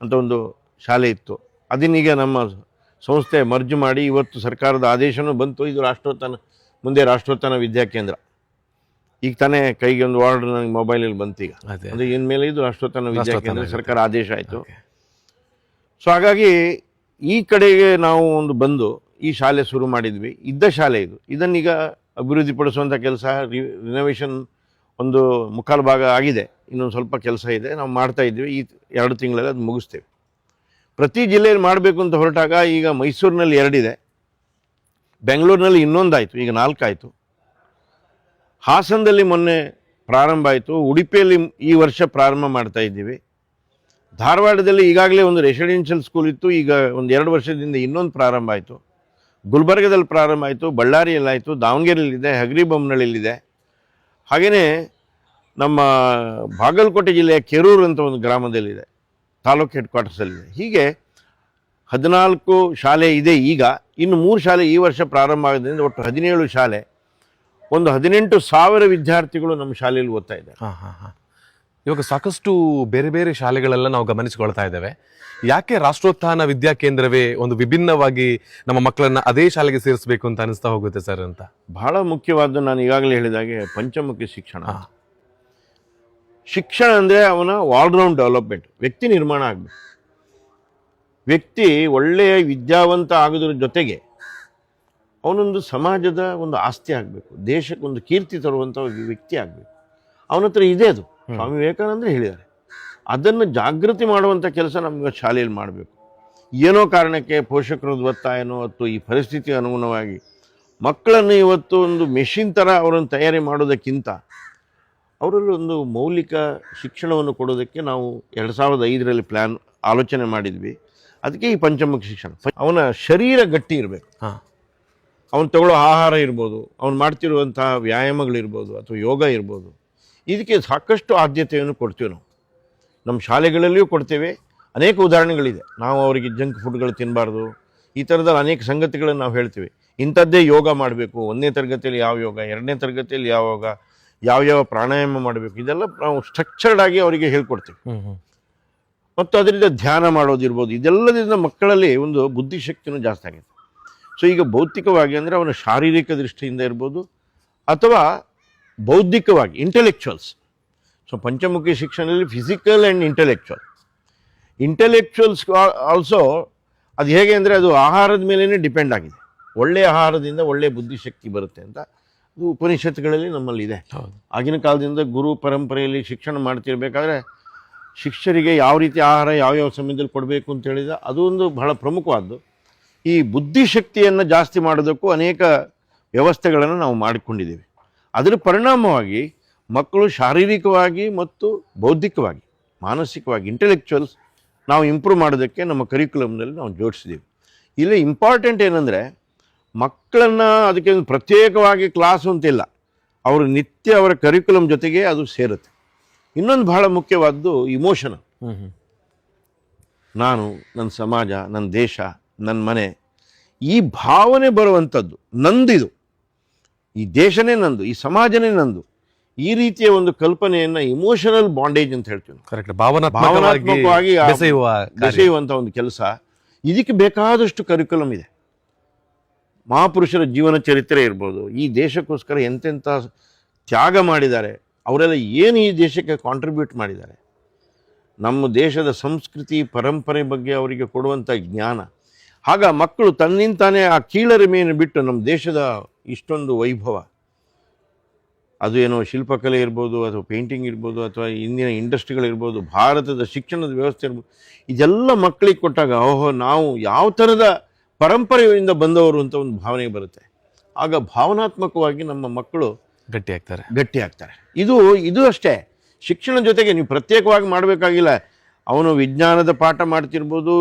ಅಂತ ಒಂದು ಶಾಲೆ ಇತ್ತು, ಅದನ್ನೀಗ ನಮ್ಮ ಸಂಸ್ಥೆ ಮರ್ಜ್ ಮಾಡಿ ಇವತ್ತು ಸರ್ಕಾರದ ಆದೇಶನೂ ಬಂತು, ಇದು ಮುಂದೆ ರಾಷ್ಟ್ರೋತ್ಥಾನ ವಿದ್ಯಾಕೇಂದ್ರ. ಈಗ ತಾನೇ ಕೈಗೆ ಒಂದು ಆರ್ಡರ್ ನನಗೆ ಮೊಬೈಲಲ್ಲಿ ಬಂತು. ಈಗ ಅದು ಇನ್ಮೇಲೆ ಇದು ರಾಷ್ಟ್ರೋತ್ಥಾನ ವಿದ್ಯಾಕೇಂದ್ರ ಸರ್ಕಾರ ಆದೇಶ ಆಯಿತು. ಸೊ ಹಾಗಾಗಿ ಈ ಕಡೆಗೆ ನಾವು ಒಂದು ಬಂದು ಈ ಶಾಲೆ ಶುರು ಮಾಡಿದ್ವಿ. ಇದ್ದ ಶಾಲೆ ಇದು, ಇದನ್ನೀಗ ಅಭಿವೃದ್ಧಿಪಡಿಸುವಂಥ ಕೆಲಸ, ರಿನೋವೇಷನ್ ಒಂದು ಮುಕ್ಕಾಲು ಭಾಗ ಆಗಿದೆ, ಇನ್ನೊಂದು ಸ್ವಲ್ಪ ಕೆಲಸ ಇದೆ, ನಾವು ಮಾಡ್ತಾ ಇದ್ವಿ. ಈ 2 ತಿಂಗಳಲ್ಲಿ ಅದು ಮುಗಿಸ್ತೇವೆ. ಪ್ರತಿ ಜಿಲ್ಲೆಯಲ್ಲಿ ಮಾಡಬೇಕು ಅಂತ ಹೊರಟಾಗ ಈಗ ಮೈಸೂರಿನಲ್ಲಿ 2 ಇದೆ, ಬೆಂಗಳೂರಿನಲ್ಲಿ ಇನ್ನೊಂದಾಯಿತು, ಈಗ 4 ಆಯಿತು. ಹಾಸನದಲ್ಲಿ ಮೊನ್ನೆ ಪ್ರಾರಂಭ ಆಯಿತು, ಉಡುಪಿಯಲ್ಲಿ ಈ ವರ್ಷ ಪ್ರಾರಂಭ ಮಾಡ್ತಾ ಇದ್ದೀವಿ. ಧಾರವಾಡದಲ್ಲಿ ಈಗಾಗಲೇ ಒಂದು ರೆಸಿಡೆನ್ಷಿಯಲ್ ಸ್ಕೂಲ್ ಇತ್ತು, ಈಗ ಒಂದು 2 ವರ್ಷದಿಂದ ಇನ್ನೊಂದು ಪ್ರಾರಂಭ ಆಯಿತು. ಗುಲ್ಬರ್ಗದಲ್ಲಿ ಪ್ರಾರಂಭ ಆಯಿತು, ಬಳ್ಳಾರಿಯಲ್ಲಾಯಿತು, ದಾವಣಗೆರೆಯಲ್ಲಿದೆ, ಹಗರಿಬೊಮ್ಮನಹಳ್ಳಿಲಿದೆ. ಹಾಗೆಯೇ ನಮ್ಮ ಬಾಗಲಕೋಟೆ ಜಿಲ್ಲೆಯ ಕೆರೂರು ಅಂತ ಒಂದು ಗ್ರಾಮದಲ್ಲಿದೆ, ತಾಲೂಕು ಹೆಡ್ ಕ್ವಾರ್ಟರ್ಸಲ್ಲಿದೆ. ಹೀಗೆ 14 ಶಾಲೆ ಇದೆ. ಈಗ ಇನ್ನು 3 ಶಾಲೆ ಈ ವರ್ಷ ಪ್ರಾರಂಭ ಆಗೋದ್ರಿಂದ ಒಟ್ಟು 17 ಶಾಲೆ, ಒಂದು 18,000 ವಿದ್ಯಾರ್ಥಿಗಳು ನಮ್ಮ ಶಾಲೆಯಲ್ಲಿ ಓದ್ತಾ ಇದ್ದಾರೆ. ಇವಾಗ ಸಾಕಷ್ಟು ಬೇರೆ ಬೇರೆ ಶಾಲೆಗಳೆಲ್ಲ ನಾವು ಗಮನಿಸಿಕೊಳ್ತಾ ಇದ್ದೇವೆ. ಯಾಕೆ ರಾಷ್ಟ್ರೋತ್ಥಾನ ವಿದ್ಯಾಕೇಂದ್ರವೇ ಒಂದು ವಿಭಿನ್ನವಾಗಿ ನಮ್ಮ ಮಕ್ಕಳನ್ನ ಅದೇ ಶಾಲೆಗೆ ಸೇರಿಸಬೇಕು ಅಂತ ಅನಿಸ್ತಾ ಹೋಗುತ್ತೆ ಸರ್ ಅಂತ? ಬಹಳ ಮುಖ್ಯವಾದ್ದು ನಾನು ಈಗಾಗಲೇ ಹೇಳಿದಾಗೆ ಪಂಚಮುಖಿ ಶಿಕ್ಷಣ. ಶಿಕ್ಷಣ ಅಂದರೆ ಅವನ ಆಲ್ರೌಂಡ್ ಡೆವಲಪ್ಮೆಂಟ್, ವ್ಯಕ್ತಿ ನಿರ್ಮಾಣ ಆಗಬೇಕು. ವ್ಯಕ್ತಿ ಒಳ್ಳೆಯ ವಿದ್ಯಾವಂತ ಆಗೋದ್ರ ಜೊತೆಗೆ ಅವನೊಂದು ಸಮಾಜದ ಒಂದು ಆಸ್ತಿ ಆಗಬೇಕು, ದೇಶಕ್ಕೆ ಒಂದು ಕೀರ್ತಿ ತರುವಂಥ ವ್ಯಕ್ತಿ ಆಗಬೇಕು. ಅವನ ಹತ್ರ ಇದೆ ಅದು. ಸ್ವಾಮಿ ವಿವೇಕಾನಂದರು ಹೇಳಿದ್ದಾರೆ. ಅದನ್ನು ಜಾಗೃತಿ ಮಾಡುವಂಥ ಕೆಲಸ ನಮಗೆ ಶಾಲೆಯಲ್ಲಿ ಮಾಡಬೇಕು. ಏನೋ ಕಾರಣಕ್ಕೆ ಪೋಷಕರದ ಒತ್ತಾಯನೋ ಅಥವಾ ಈ ಪರಿಸ್ಥಿತಿ ಅನುಗುಣವಾಗಿ ಮಕ್ಕಳನ್ನು ಇವತ್ತು ಒಂದು ಮೆಷಿನ್ ಥರ ಅವರನ್ನು ತಯಾರಿ ಮಾಡೋದಕ್ಕಿಂತ ಅವರಲ್ಲಿ ಒಂದು ಮೌಲಿಕ ಶಿಕ್ಷಣವನ್ನು ಕೊಡೋದಕ್ಕೆ ನಾವು 2005ರಲ್ಲಿ ಆಲೋಚನೆ ಮಾಡಿದ್ವಿ. ಅದಕ್ಕೆ ಈ ಪಂಚಮುಖಿ ಶಿಕ್ಷಣ. ಅವನ ಶರೀರ ಗಟ್ಟಿ ಇರಬೇಕು, ಅವನು ತಗೊಳ್ಳೋ ಆಹಾರ ಇರ್ಬೋದು, ಅವನು ಮಾಡ್ತಿರುವಂತಹ ವ್ಯಾಯಾಮಗಳಿರ್ಬೋದು ಅಥವಾ ಯೋಗ ಇರ್ಬೋದು, ಇದಕ್ಕೆ ಸಾಕಷ್ಟು ಆದ್ಯತೆಯನ್ನು ಕೊಡ್ತೀವಿ. ನಾವು ನಮ್ಮ ಶಾಲೆಗಳಲ್ಲಿಯೂ ಕೊಡ್ತೇವೆ. ಅನೇಕ ಉದಾಹರಣೆಗಳಿದೆ. ನಾವು ಅವರಿಗೆ ಜಂಕ್ ಫುಡ್ಗಳು ತಿನ್ನಬಾರ್ದು, ಈ ಥರದ ಅನೇಕ ಸಂಗತಿಗಳನ್ನು ನಾವು ಹೇಳ್ತೀವಿ. ಇಂಥದ್ದೇ ಯೋಗ ಮಾಡಬೇಕು, 1ನೇ ತರಗತಿಯಲ್ಲಿ ಯಾವ ಯೋಗ, 2ನೇ ತರಗತಿಯಲ್ಲಿ ಯಾವ ಯೋಗ, ಯಾವ ಪ್ರಾಣಾಯಾಮ ಮಾಡಬೇಕು, ಇದೆಲ್ಲ ನಾವು ಸ್ಟ್ರಕ್ಚರ್ಡ್ ಆಗಿ ಅವರಿಗೆ ಹೇಳ್ಕೊಡ್ತೀವಿ. ಮತ್ತು ಅದರಿಂದ ಧ್ಯಾನ ಮಾಡೋದಿರ್ಬೋದು, ಇದೆಲ್ಲದಿಂದ ಮಕ್ಕಳಲ್ಲಿ ಒಂದು ಬುದ್ಧಿಶಕ್ತಿನೂ ಜಾಸ್ತಿ ಆಗಿದೆ. ಸೊ ಈಗ ಭೌತಿಕವಾಗಿ ಅಂದರೆ ಅವನ ಶಾರೀರಿಕ ದೃಷ್ಟಿಯಿಂದ ಇರ್ಬೋದು ಅಥವಾ ಬೌದ್ಧಿಕವಾಗಿ ಇಂಟೆಲೆಕ್ಚುವಲ್ಸ್. ಸೊ ಪಂಚಮುಖಿ ಶಿಕ್ಷಣದಲ್ಲಿ ಫಿಸಿಕಲ್ ಆ್ಯಂಡ್ ಇಂಟೆಲೆಕ್ಚುವಲ್ಸ್ ಆಲ್ಸೋ ಅದು ಹೇಗೆ ಅಂದರೆ ಅದು ಆಹಾರದ ಮೇಲೇ ಡಿಪೆಂಡ್ ಆಗಿದೆ. ಒಳ್ಳೆಯ ಆಹಾರದಿಂದ ಒಳ್ಳೆಯ ಬುದ್ಧಿಶಕ್ತಿ ಬರುತ್ತೆ ಅಂತ ಅದು ಉಪನಿಷತ್ತುಗಳಲ್ಲಿ ನಮ್ಮಲ್ಲಿದೆ. ಆಗಿನ ಕಾಲದಿಂದ ಗುರು ಪರಂಪರೆಯಲ್ಲಿ ಶಿಕ್ಷಣ ಮಾಡ್ತಿರ್ಬೇಕಾದ್ರೆ ಶಿಷ್ಯರಿಗೆ ಯಾವ ರೀತಿ ಆಹಾರ ಯಾವ್ಯಾವ ಸಮಯದಲ್ಲಿ ಕೊಡಬೇಕು ಅಂತ ಹೇಳಿದ ಅದು ಒಂದು ಬಹಳ ಪ್ರಮುಖವಾದ್ದು. ಈ ಬುದ್ಧಿಶಕ್ತಿಯನ್ನು ಜಾಸ್ತಿ ಮಾಡೋದಕ್ಕೂ ಅನೇಕ ವ್ಯವಸ್ಥೆಗಳನ್ನು ನಾವು ಮಾಡಿಕೊಂಡಿದ್ದೀವಿ. ಅದರ ಪರಿಣಾಮವಾಗಿ ಮಕ್ಕಳು ಶಾರೀರಿಕವಾಗಿ ಮತ್ತು ಬೌದ್ಧಿಕವಾಗಿ ಮಾನಸಿಕವಾಗಿ ಇಂಟೆಲೆಕ್ಚುವಲ್ಸ್ ನಾವು ಇಂಪ್ರೂವ್ ಮಾಡೋದಕ್ಕೆ ನಮ್ಮ ಕರಿಕ್ಯುಲಮ್ನಲ್ಲಿ ನಾವು ಜೋಡಿಸಿದ್ದೀವಿ. ಇಲ್ಲಿ ಇಂಪಾರ್ಟೆಂಟ್ ಏನಂದರೆ ಮಕ್ಕಳನ್ನು ಅದಕ್ಕೆ ಒಂದು ಪ್ರತ್ಯೇಕವಾಗಿ ಕ್ಲಾಸು ಅಂತಿಲ್ಲ, ಅವರು ನಿತ್ಯ ಅವರ ಕರಿಕ್ಯುಲಮ್ ಜೊತೆಗೆ ಅದು ಸೇರುತ್ತೆ. ಇನ್ನೊಂದು ಬಹಳ ಮುಖ್ಯವಾದ್ದು ಇಮೋಷನಲ್. ನಾನು, ನನ್ನ ಸಮಾಜ, ನನ್ನ ದೇಶ, ನನ್ನ ಮನೆ, ಈ ಭಾವನೆ ಬರುವಂಥದ್ದು. ನಂದಿದು, ಈ ದೇಶನೇ ನಂದು, ಈ ಸಮಾಜನೇ ನಂದು, ಈ ರೀತಿಯ ಒಂದು ಕಲ್ಪನೆಯನ್ನು ಇಮೋಷನಲ್ ಬಾಂಡೇಜ್ ಅಂತ ಹೇಳ್ತೀವಿ. ಭಾವನಾತ್ಮಕವಾಗಿ ಬೆಸೆಯುವಂಥ ಒಂದು ಕೆಲಸ. ಇದಕ್ಕೆ ಬೇಕಾದಷ್ಟು ಕರಿಕ್ಯುಲಮ್ ಇದೆ. ಮಹಾಪುರುಷರ ಜೀವನ ಚರಿತ್ರೆ ಇರ್ಬೋದು, ಈ ದೇಶಕ್ಕೋಸ್ಕರ ಎಂತೆಂಥ ತ್ಯಾಗ ಮಾಡಿದ್ದಾರೆ, ಅವರೆಲ್ಲ ಏನು ಈ ದೇಶಕ್ಕೆ ಕಾಂಟ್ರಿಬ್ಯೂಟ್ ಮಾಡಿದ್ದಾರೆ, ನಮ್ಮ ದೇಶದ ಸಂಸ್ಕೃತಿ ಪರಂಪರೆ ಬಗ್ಗೆ ಅವರಿಗೆ ಕೊಡುವಂಥ ಜ್ಞಾನ. ಆಗ ಮಕ್ಕಳು ತನ್ನಿಂತಾನೇ ಆ ಕೀಳರಿಮೆಯನ್ನು ಬಿಟ್ಟು ನಮ್ಮ ದೇಶದ ಇಷ್ಟೊಂದು ವೈಭವ, ಅದು ಏನೋ ಶಿಲ್ಪಕಲೆ ಇರ್ಬೋದು ಅಥವಾ ಪೇಂಟಿಂಗ್ ಇರ್ಬೋದು ಅಥವಾ ಇಂದಿನ ಇಂಡಸ್ಟ್ರಿಗಳಿರ್ಬೋದು, ಭಾರತದ ಶಿಕ್ಷಣದ ವ್ಯವಸ್ಥೆ ಇರ್ಬೋದು, ಇದೆಲ್ಲ ಮಕ್ಕಳಿಗೆ ಕೊಟ್ಟಾಗ ಓಹೋ ನಾವು ಯಾವ ಥರದ ಪರಂಪರೆಯಿಂದ ಬಂದವರು ಅಂತ ಒಂದು ಭಾವನೆ ಬರುತ್ತೆ. ಆಗ ಭಾವನಾತ್ಮಕವಾಗಿ ನಮ್ಮ ಮಕ್ಕಳು ಗಟ್ಟಿ ಆಗ್ತಾರೆ. ಇದು ಅಷ್ಟೇ. ಶಿಕ್ಷಣ ಜೊತೆಗೆ ನೀವು ಪ್ರತ್ಯೇಕವಾಗಿ ಮಾಡಬೇಕಾಗಿಲ್ಲ. ಅವನು ವಿಜ್ಞಾನದ ಪಾಠ ಮಾಡ್ತಿರ್ಬೋದು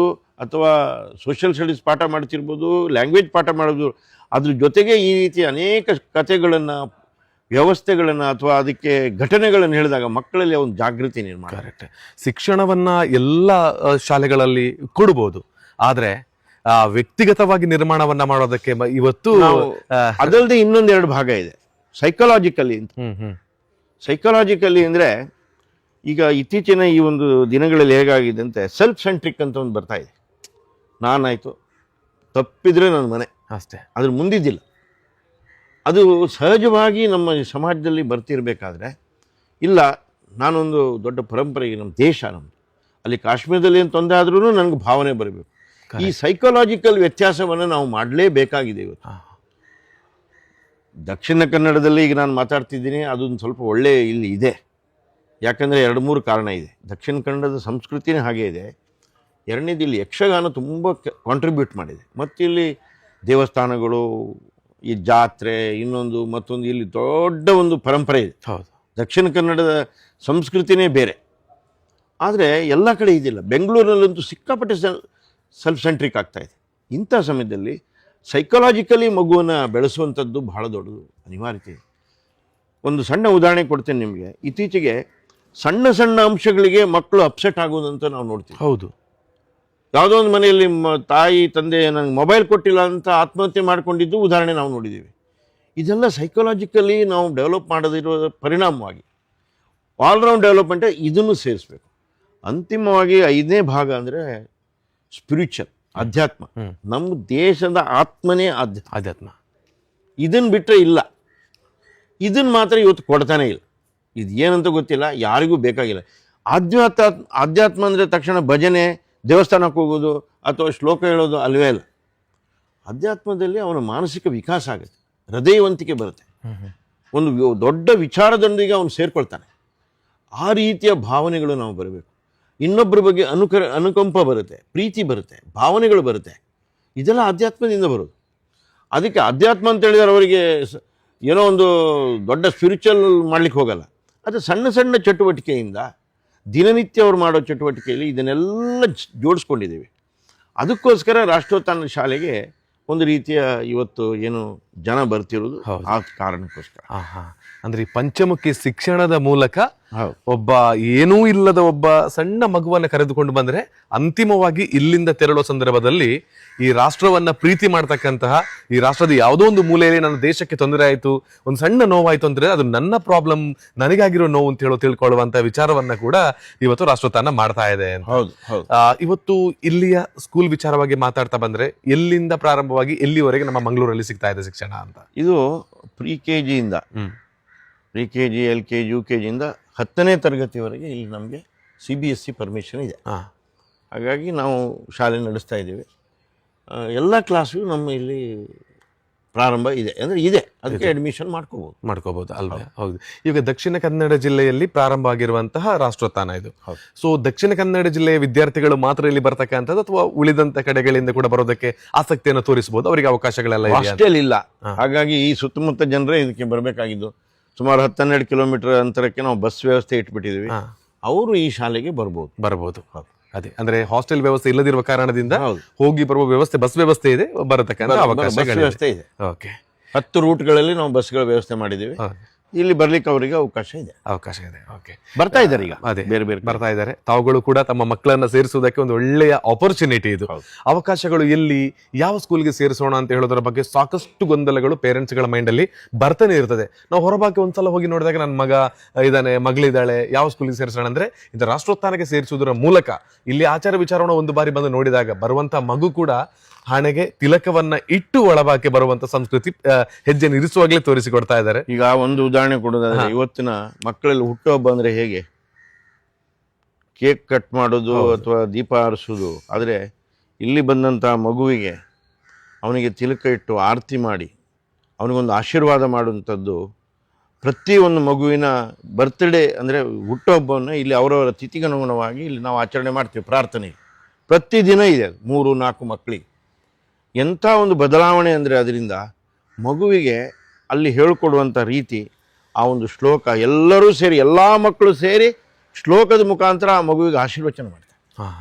ಅಥವಾ ಸೋಷಿಯಲ್ ಸ್ಟಡೀಸ್ ಪಾಠ ಮಾಡ್ತಿರ್ಬೋದು, ಲ್ಯಾಂಗ್ವೇಜ್ ಪಾಠ ಮಾಡೋದು, ಅದ್ರ ಜೊತೆಗೆ ಈ ರೀತಿ ಅನೇಕ ಕಥೆಗಳನ್ನು, ವ್ಯವಸ್ಥೆಗಳನ್ನು ಅಥವಾ ಅದಕ್ಕೆ ಘಟನೆಗಳನ್ನು ಹೇಳಿದಾಗ ಮಕ್ಕಳಲ್ಲಿ ಒಂದು ಜಾಗೃತಿ ನಿರ್ಮಾಣ. ಕರೆಕ್ಟ್. ಶಿಕ್ಷಣವನ್ನ ಎಲ್ಲ ಶಾಲೆಗಳಲ್ಲಿ ಕೊಡಬಹುದು, ಆದ್ರೆ ವ್ಯಕ್ತಿಗತವಾಗಿ ನಿರ್ಮಾಣವನ್ನ ಮಾಡೋದಕ್ಕೆ ಇವತ್ತು ಅದಲ್ಲದೆ ಇನ್ನೊಂದೆರಡು ಭಾಗ ಇದೆ, ಸೈಕಾಲಜಿಕಲಿ ಅಂತ. ಸೈಕಾಲಜಿಕಲಿ ಅಂದರೆ ಈಗ ಇತ್ತೀಚಿನ ಈ ಒಂದು ದಿನಗಳಲ್ಲಿ ಹೇಗಾಗಿದೆ ಅಂತ ಸೆಲ್ಫ್ ಸೆಂಟ್ರಿಕ್ ಅಂತ ಒಂದು ಬರ್ತಾ ಇದೆ. ನಾನಾಯಿತು, ತಪ್ಪಿದ್ರೆ ನನ್ನ ಮನೆ ಅಷ್ಟೇ, ಅದ್ರ ಮುಂದಿದ್ದಿಲ್ಲ. ಅದು ಸಹಜವಾಗಿ ನಮ್ಮ ಸಮಾಜದಲ್ಲಿ ಬರ್ತಿರ್ಬೇಕಾದ್ರೆ, ಇಲ್ಲ ನಾನೊಂದು ದೊಡ್ಡ ಪರಂಪರೆಗೆ, ನಮ್ಮ ದೇಶ ನಮ್ಮದು, ಅಲ್ಲಿ ಕಾಶ್ಮೀರದಲ್ಲಿ ಏನು ತೊಂದರೆ ಆದ್ರೂ ನನಗೆ ಭಾವನೆ ಬರಬೇಕು. ಈ ಸೈಕಾಲಜಿಕಲ್ ವ್ಯತ್ಯಾಸವನ್ನು ನಾವು ಮಾಡಲೇಬೇಕಾಗಿದೆ ಇವತ್ತು. ದಕ್ಷಿಣ ಕನ್ನಡದಲ್ಲಿ ಈಗ ನಾನು ಮಾತಾಡ್ತಿದ್ದೀನಿ, ಅದೊಂದು ಸ್ವಲ್ಪ ಒಳ್ಳೆ ಇಲ್ಲಿ ಇದೆ. ಯಾಕಂದರೆ 2-3 ಕಾರಣ ಇದೆ. ದಕ್ಷಿಣ ಕನ್ನಡದ ಸಂಸ್ಕೃತಿನೇ ಹಾಗೆ ಇದೆ. ಎರಡನೇದು, ಇಲ್ಲಿ ಯಕ್ಷಗಾನ ತುಂಬ ಕಾಂಟ್ರಿಬ್ಯೂಟ್ ಮಾಡಿದೆ. ಮತ್ತು ಇಲ್ಲಿ ದೇವಸ್ಥಾನಗಳು, ಈ ಜಾತ್ರೆ, ಇನ್ನೊಂದು ಮತ್ತೊಂದು, ಇಲ್ಲಿ ದೊಡ್ಡ ಒಂದು ಪರಂಪರೆ ಇದೆ. ಹೌದು, ದಕ್ಷಿಣ ಕನ್ನಡದ ಸಂಸ್ಕೃತಿನೇ ಬೇರೆ. ಆದರೆ ಎಲ್ಲ ಕಡೆ ಇದಿಲ್ಲ. ಬೆಂಗಳೂರಿನಲ್ಲಂತೂ ಸಿಕ್ಕಾಪಟ್ಟೆ ಸೆಲ್ಫ್ ಸೆಂಟ್ರಿಕ್ ಆಗ್ತಾಯಿದೆ. ಇಂಥ ಸಮಯದಲ್ಲಿ ಸೈಕಾಲಜಿಕಲಿ ಮಗುವನ್ನು ಬೆಳೆಸುವಂಥದ್ದು ಬಹಳ ದೊಡ್ಡದು ಅನಿವಾರ್ಯತೆ. ಒಂದು ಸಣ್ಣ ಉದಾಹರಣೆ ಕೊಡ್ತೇನೆ ನಿಮಗೆ. ಇತ್ತೀಚೆಗೆ ಸಣ್ಣ ಸಣ್ಣ ಅಂಶಗಳಿಗೆ ಮಕ್ಕಳು ಅಪ್ಸೆಟ್ ಆಗೋದಂತ ನಾವು ನೋಡ್ತೀವಿ. ಹೌದು, ಯಾವುದೋ ಒಂದು ಮನೆಯಲ್ಲಿ ತಾಯಿ ತಂದೆ ನನಗೆ ಮೊಬೈಲ್ ಕೊಟ್ಟಿಲ್ಲ ಅಂತ ಆತ್ಮಹತ್ಯೆ ಮಾಡಿಕೊಂಡಿದ್ದು ಉದಾಹರಣೆ ನಾವು ನೋಡಿದ್ದೀವಿ. ಇದೆಲ್ಲ ಸೈಕಾಲಜಿಕಲಿ ನಾವು ಡೆವಲಪ್ ಮಾಡೋದಿರೋ ಪರಿಣಾಮವಾಗಿ ಆಲ್ರೌಂಡ್ ಡೆವಲಪ್ಮೆಂಟ್ ಇದನ್ನು ಸೇರಿಸ್ಬೇಕು. ಅಂತಿಮವಾಗಿ 5ನೇ ಭಾಗ ಅಂದರೆ ಸ್ಪಿರಿಚುವಲ್, ಅಧ್ಯಾತ್ಮ. ನಮ್ಮ ದೇಶದ ಆತ್ಮನೇ ಅಧ್ಯಾತ್ಮ. ಇದನ್ನು ಬಿಟ್ಟರೆ ಇಲ್ಲ. ಇದನ್ನು ಮಾತ್ರ ಇವತ್ತು ಕೊಡ್ತಾನೆ ಇಲ್ಲ. ಇದು ಏನಂತ ಗೊತ್ತಿಲ್ಲ, ಯಾರಿಗೂ ಬೇಕಾಗಿಲ್ಲ. ಆಧ್ಯಾತ್ಮ ಅಂದರೆ ತಕ್ಷಣ ಭಜನೆ, ದೇವಸ್ಥಾನಕ್ಕೆ ಹೋಗೋದು ಅಥವಾ ಶ್ಲೋಕ ಹೇಳೋದು ಅಲ್ವೇ ಅಲ್ಲ. ಅಧ್ಯಾತ್ಮದಲ್ಲಿ ಅವನ ಮಾನಸಿಕ ವಿಕಾಸ ಆಗುತ್ತೆ, ಹೃದಯವಂತಿಕೆ ಬರುತ್ತೆ, ಒಂದು ದೊಡ್ಡ ವಿಚಾರದೊಂದಿಗೆ ಅವನು ಸೇರ್ಕೊಳ್ತಾನೆ. ಆ ರೀತಿಯ ಭಾವನೆಗಳು ನಾವು ಬರಬೇಕು. ಇನ್ನೊಬ್ಬರ ಬಗ್ಗೆ ಅನುಕಂಪ ಬರುತ್ತೆ, ಪ್ರೀತಿ ಬರುತ್ತೆ, ಭಾವನೆಗಳು ಬರುತ್ತೆ. ಇದೆಲ್ಲ ಅಧ್ಯಾತ್ಮದಿಂದ ಬರೋದು. ಅದಕ್ಕೆ ಅಧ್ಯಾತ್ಮ ಅಂತ ಹೇಳಿದರೆ ಅವರಿಗೆ ಏನೋ ಒಂದು ದೊಡ್ಡ ಸ್ಪಿರಿಚುವಲ್ ಮಾಡ್ಲಿಕ್ಕೆ ಹೋಗಲ್ಲ. ಅದು ಸಣ್ಣ ಸಣ್ಣ ಚಟುವಟಿಕೆಯಿಂದ, ದಿನನಿತ್ಯ ಅವ್ರು ಮಾಡೋ ಚಟುವಟಿಕೆಯಲ್ಲಿ ಇದನ್ನೆಲ್ಲ ಜೋಡಿಸ್ಕೊಂಡಿದ್ದೀವಿ. ಅದಕ್ಕೋಸ್ಕರ ರಾಷ್ಟ್ರೋತ್ಥಾನ ಶಾಲೆಗೆ ಒಂದು ರೀತಿಯ ಇವತ್ತು ಏನು ಜನ ಬರ್ತಿರೋದು ಆ ಕಾರಣಕ್ಕೋಸ್ಕರ. ಅಂದ್ರೆ ಈ ಪಂಚಮುಖಿ ಶಿಕ್ಷಣದ ಮೂಲಕ ಒಬ್ಬ ಏನೂ ಇಲ್ಲದ ಒಬ್ಬ ಸಣ್ಣ ಮಗುವನ್ನ ಕರೆದುಕೊಂಡು ಬಂದ್ರೆ ಅಂತಿಮವಾಗಿ ಇಲ್ಲಿಂದ ತೆರಳುವ ಸಂದರ್ಭದಲ್ಲಿ ಈ ರಾಷ್ಟ್ರವನ್ನ ಪ್ರೀತಿ ಮಾಡ್ತಕ್ಕಂತಹ, ಈ ರಾಷ್ಟ್ರದ ಯಾವುದೋ ಒಂದು ಮೂಲೆಯಲ್ಲಿ ನನ್ನ ದೇಶಕ್ಕೆ ತೊಂದರೆ ಆಯ್ತು, ಒಂದು ಸಣ್ಣ ನೋವಾಯ್ತು ಅಂದ್ರೆ ಅದು ನನ್ನ ಪ್ರಾಬ್ಲಮ್, ನನಗಾಗಿರೋ ನೋವು ಅಂತ ತಿಳ್ಕೊಳ್ಳುವಂತ ವಿಚಾರವನ್ನ ಕೂಡ ಇವತ್ತು ರಾಷ್ಟ್ರೋತ್ಥಾನ ಮಾಡ್ತಾ ಇದೆ. ಇವತ್ತು ಇಲ್ಲಿಯ ಸ್ಕೂಲ್ ವಿಚಾರವಾಗಿ ಮಾತಾಡ್ತಾ ಬಂದ್ರೆ ಎಲ್ಲಿಂದ ಪ್ರಾರಂಭವಾಗಿ ಎಲ್ಲಿವರೆಗೆ ನಮ್ಮ ಮಂಗಳೂರಲ್ಲಿ ಸಿಗ್ತಾ ಇದೆ ಶಿಕ್ಷಣ ಅಂತ? ಇದು ಪ್ರಿ-KG ಇಂದ ಪ್ರಿ-KG, LKG, UKG ಇಂದ 10ನೇ ತರಗತಿವರೆಗೆ ಇಲ್ಲಿ ನಮಗೆ CBSE ಪರ್ಮಿಷನ್ ಇದೆ. ಹಾಗಾಗಿ ನಾವು ಶಾಲೆ ನಡೆಸ್ತಾ ಇದ್ದೀವಿ. ಎಲ್ಲ ಕ್ಲಾಸು ನಮ್ಮ ಇಲ್ಲಿ ಪ್ರಾರಂಭ ಇದೆ, ಅಂದರೆ ಇದೆ, ಅದಕ್ಕೆ ಅಡ್ಮಿಷನ್ ಮಾಡ್ಕೋಬಹುದು ಅಲ್ವೇ? ಹೌದು. ಈಗ ದಕ್ಷಿಣ ಕನ್ನಡ ಜಿಲ್ಲೆಯಲ್ಲಿ ಪ್ರಾರಂಭ ಆಗಿರುವಂತಹ ರಾಷ್ಟ್ರೋತ್ಥಾನ ಇದು. ಸೊ ದಕ್ಷಿಣ ಕನ್ನಡ ಜಿಲ್ಲೆಯ ವಿದ್ಯಾರ್ಥಿಗಳು ಮಾತ್ರ ಇಲ್ಲಿ ಬರ್ತಕ್ಕಂಥದ್ದು ಅಥವಾ ಉಳಿದಂತ ಕಡೆಗಳಿಂದ ಕೂಡ ಬರೋದಕ್ಕೆ ಆಸಕ್ತಿಯನ್ನು ತೋರಿಸಬಹುದು? ಅವರಿಗೆ ಅವಕಾಶಗಳೆಲ್ಲ ಹಾಸ್ಟೆಲ್ ಇಲ್ಲ, ಹಾಗಾಗಿ ಈ ಸುತ್ತಮುತ್ತ ಜನರೇ ಇದಕ್ಕೆ ಬರಬೇಕಾಗಿದ್ದು. ಸುಮಾರು 10-12 ಕಿಲೋಮೀಟರ್ ಅಂತರಕ್ಕೆ ನಾವು ಬಸ್ ವ್ಯವಸ್ಥೆ ಇಟ್ಬಿಟ್ಟಿದ್ದೀವಿ. ಅವರು ಈ ಶಾಲೆಗೆ ಬರ್ಬೋದು. ಅದೇ ಅಂದ್ರೆ ಹಾಸ್ಟೆಲ್ ವ್ಯವಸ್ಥೆ ಇಲ್ಲದಿರುವ ಕಾರಣದಿಂದ ಹೋಗಿ ಬರುವ ವ್ಯವಸ್ಥೆ, ಬಸ್ ವ್ಯವಸ್ಥೆ ಇದೆ, ಬರತಕ್ಕಂಥ ವ್ಯವಸ್ಥೆ ಇದೆ. 10 ರೂಟ್ಗಳಲ್ಲಿ ನಾವು ಬಸ್ಗಳ ವ್ಯವಸ್ಥೆ ಮಾಡಿದ್ದೀವಿ. ಇಲ್ಲಿ ಬರ್ಲಿಕ್ಕೆ ಅವರಿಗೆ ಅವಕಾಶ ಇದೆ. ಓಕೆ, ಬರ್ತಾ ಇದ್ದಾರೆ ಈಗ, ಅದೇ ಬೇರೆ ಬರ್ತಾ ಇದ್ದಾರೆ. ತಾವುಗಳು ಕೂಡ ತಮ್ಮ ಮಕ್ಕಳನ್ನ ಸೇರಿಸುವುದಕ್ಕೆ ಒಂದು ಒಳ್ಳೆಯ ಆಪರ್ಚುನಿಟಿ ಇದು. ಅವಕಾಶಗಳು ಎಲ್ಲಿ, ಯಾವ ಸ್ಕೂಲ್ಗೆ ಸೇರಿಸೋಣ ಅಂತ ಹೇಳೋದ್ರ ಬಗ್ಗೆ ಸಾಕಷ್ಟು ಗೊಂದಲಗಳು ಪೇರೆಂಟ್ಸ್ಗಳ ಮೈಂಡ್ ಅಲ್ಲಿ ಬರ್ತಾನೆ ಇರ್ತದೆ. ನಾವು ಹೊರಬಾಕಿ ಒಂದ್ಸಲ ಹೋಗಿ ನೋಡಿದಾಗ ನನ್ನ ಮಗ ಇದ್ದಾನೆ, ಮಗಳಿದ್ದಾಳೆ, ಯಾವ ಸ್ಕೂಲ್ಗೆ ಸೇರಿಸೋಣ ಅಂದ್ರೆ ಇದು ರಾಷ್ಟ್ರೋತ್ಥಾನಕ್ಕೆ ಸೇರಿಸುವುದರ ಮೂಲಕ ಇಲ್ಲಿ ಆಚಾರ ವಿಚಾರವನ್ನು ಒಂದು ಬಾರಿ ಬಂದು ನೋಡಿದಾಗ ಬರುವಂತ ಮಗು ಕೂಡ ಹಣೆಗೆ ತಿಲಕವನ್ನ ಇಟ್ಟು ಒಳಬಾಕೆ ಬರುವಂತ ಸಂಸ್ಕೃತಿ ಹೆಜ್ಜೆ ನಿರಿಸುವಾಗಲೇ ತೋರಿಸಿಕೊಡ್ತಾ ಇದ್ದಾರೆ. ಈಗ ಒಂದು ಉದಾಹರಣೆ ಕೊಡೋದಾದ್ರೆ, ಇವತ್ತಿನ ಮಕ್ಕಳಲ್ಲಿ ಹುಟ್ಟುಹಬ್ಬ ಅಂದ್ರೆ ಹೇಗೆ ಕೇಕ್ ಕಟ್ ಮಾಡೋದು ಅಥವಾ ದೀಪ ಹಾರಿಸೋದು, ಆದರೆ ಇಲ್ಲಿ ಬಂದಂಥ ಮಗುವಿಗೆ ಅವನಿಗೆ ತಿಲಕ ಇಟ್ಟು ಆರತಿ ಮಾಡಿ ಅವನಿಗೊಂದು ಆಶೀರ್ವಾದ ಮಾಡುವಂಥದ್ದು ಪ್ರತಿಯೊಂದು ಮಗುವಿನ ಬರ್ತ್ಡೇ ಅಂದರೆ ಹುಟ್ಟುಹಬ್ಬವನ್ನು ಇಲ್ಲಿ ಅವರವರ ತಿಥಿಗನುಗುಣವಾಗಿ ಇಲ್ಲಿ ನಾವು ಆಚರಣೆ ಮಾಡ್ತೀವಿ. ಪ್ರಾರ್ಥನೆ ಪ್ರತಿದಿನ ಇದೆ 3-4 ಮಕ್ಕಳಿಗೆ. ಎಂಥ ಒಂದು ಬದಲಾವಣೆ ಅಂದರೆ ಅದರಿಂದ ಮಗುವಿಗೆ ಅಲ್ಲಿ ಹೇಳಿಕೊಡುವಂಥ ರೀತಿ, ಆ ಒಂದು ಶ್ಲೋಕ, ಎಲ್ಲರೂ ಸೇರಿ ಎಲ್ಲ ಮಕ್ಕಳು ಸೇರಿ ಶ್ಲೋಕದ ಮುಖಾಂತರ ಆ ಮಗುವಿಗೆ ಆಶೀರ್ವಚನ ಮಾಡ್ತಾರೆ,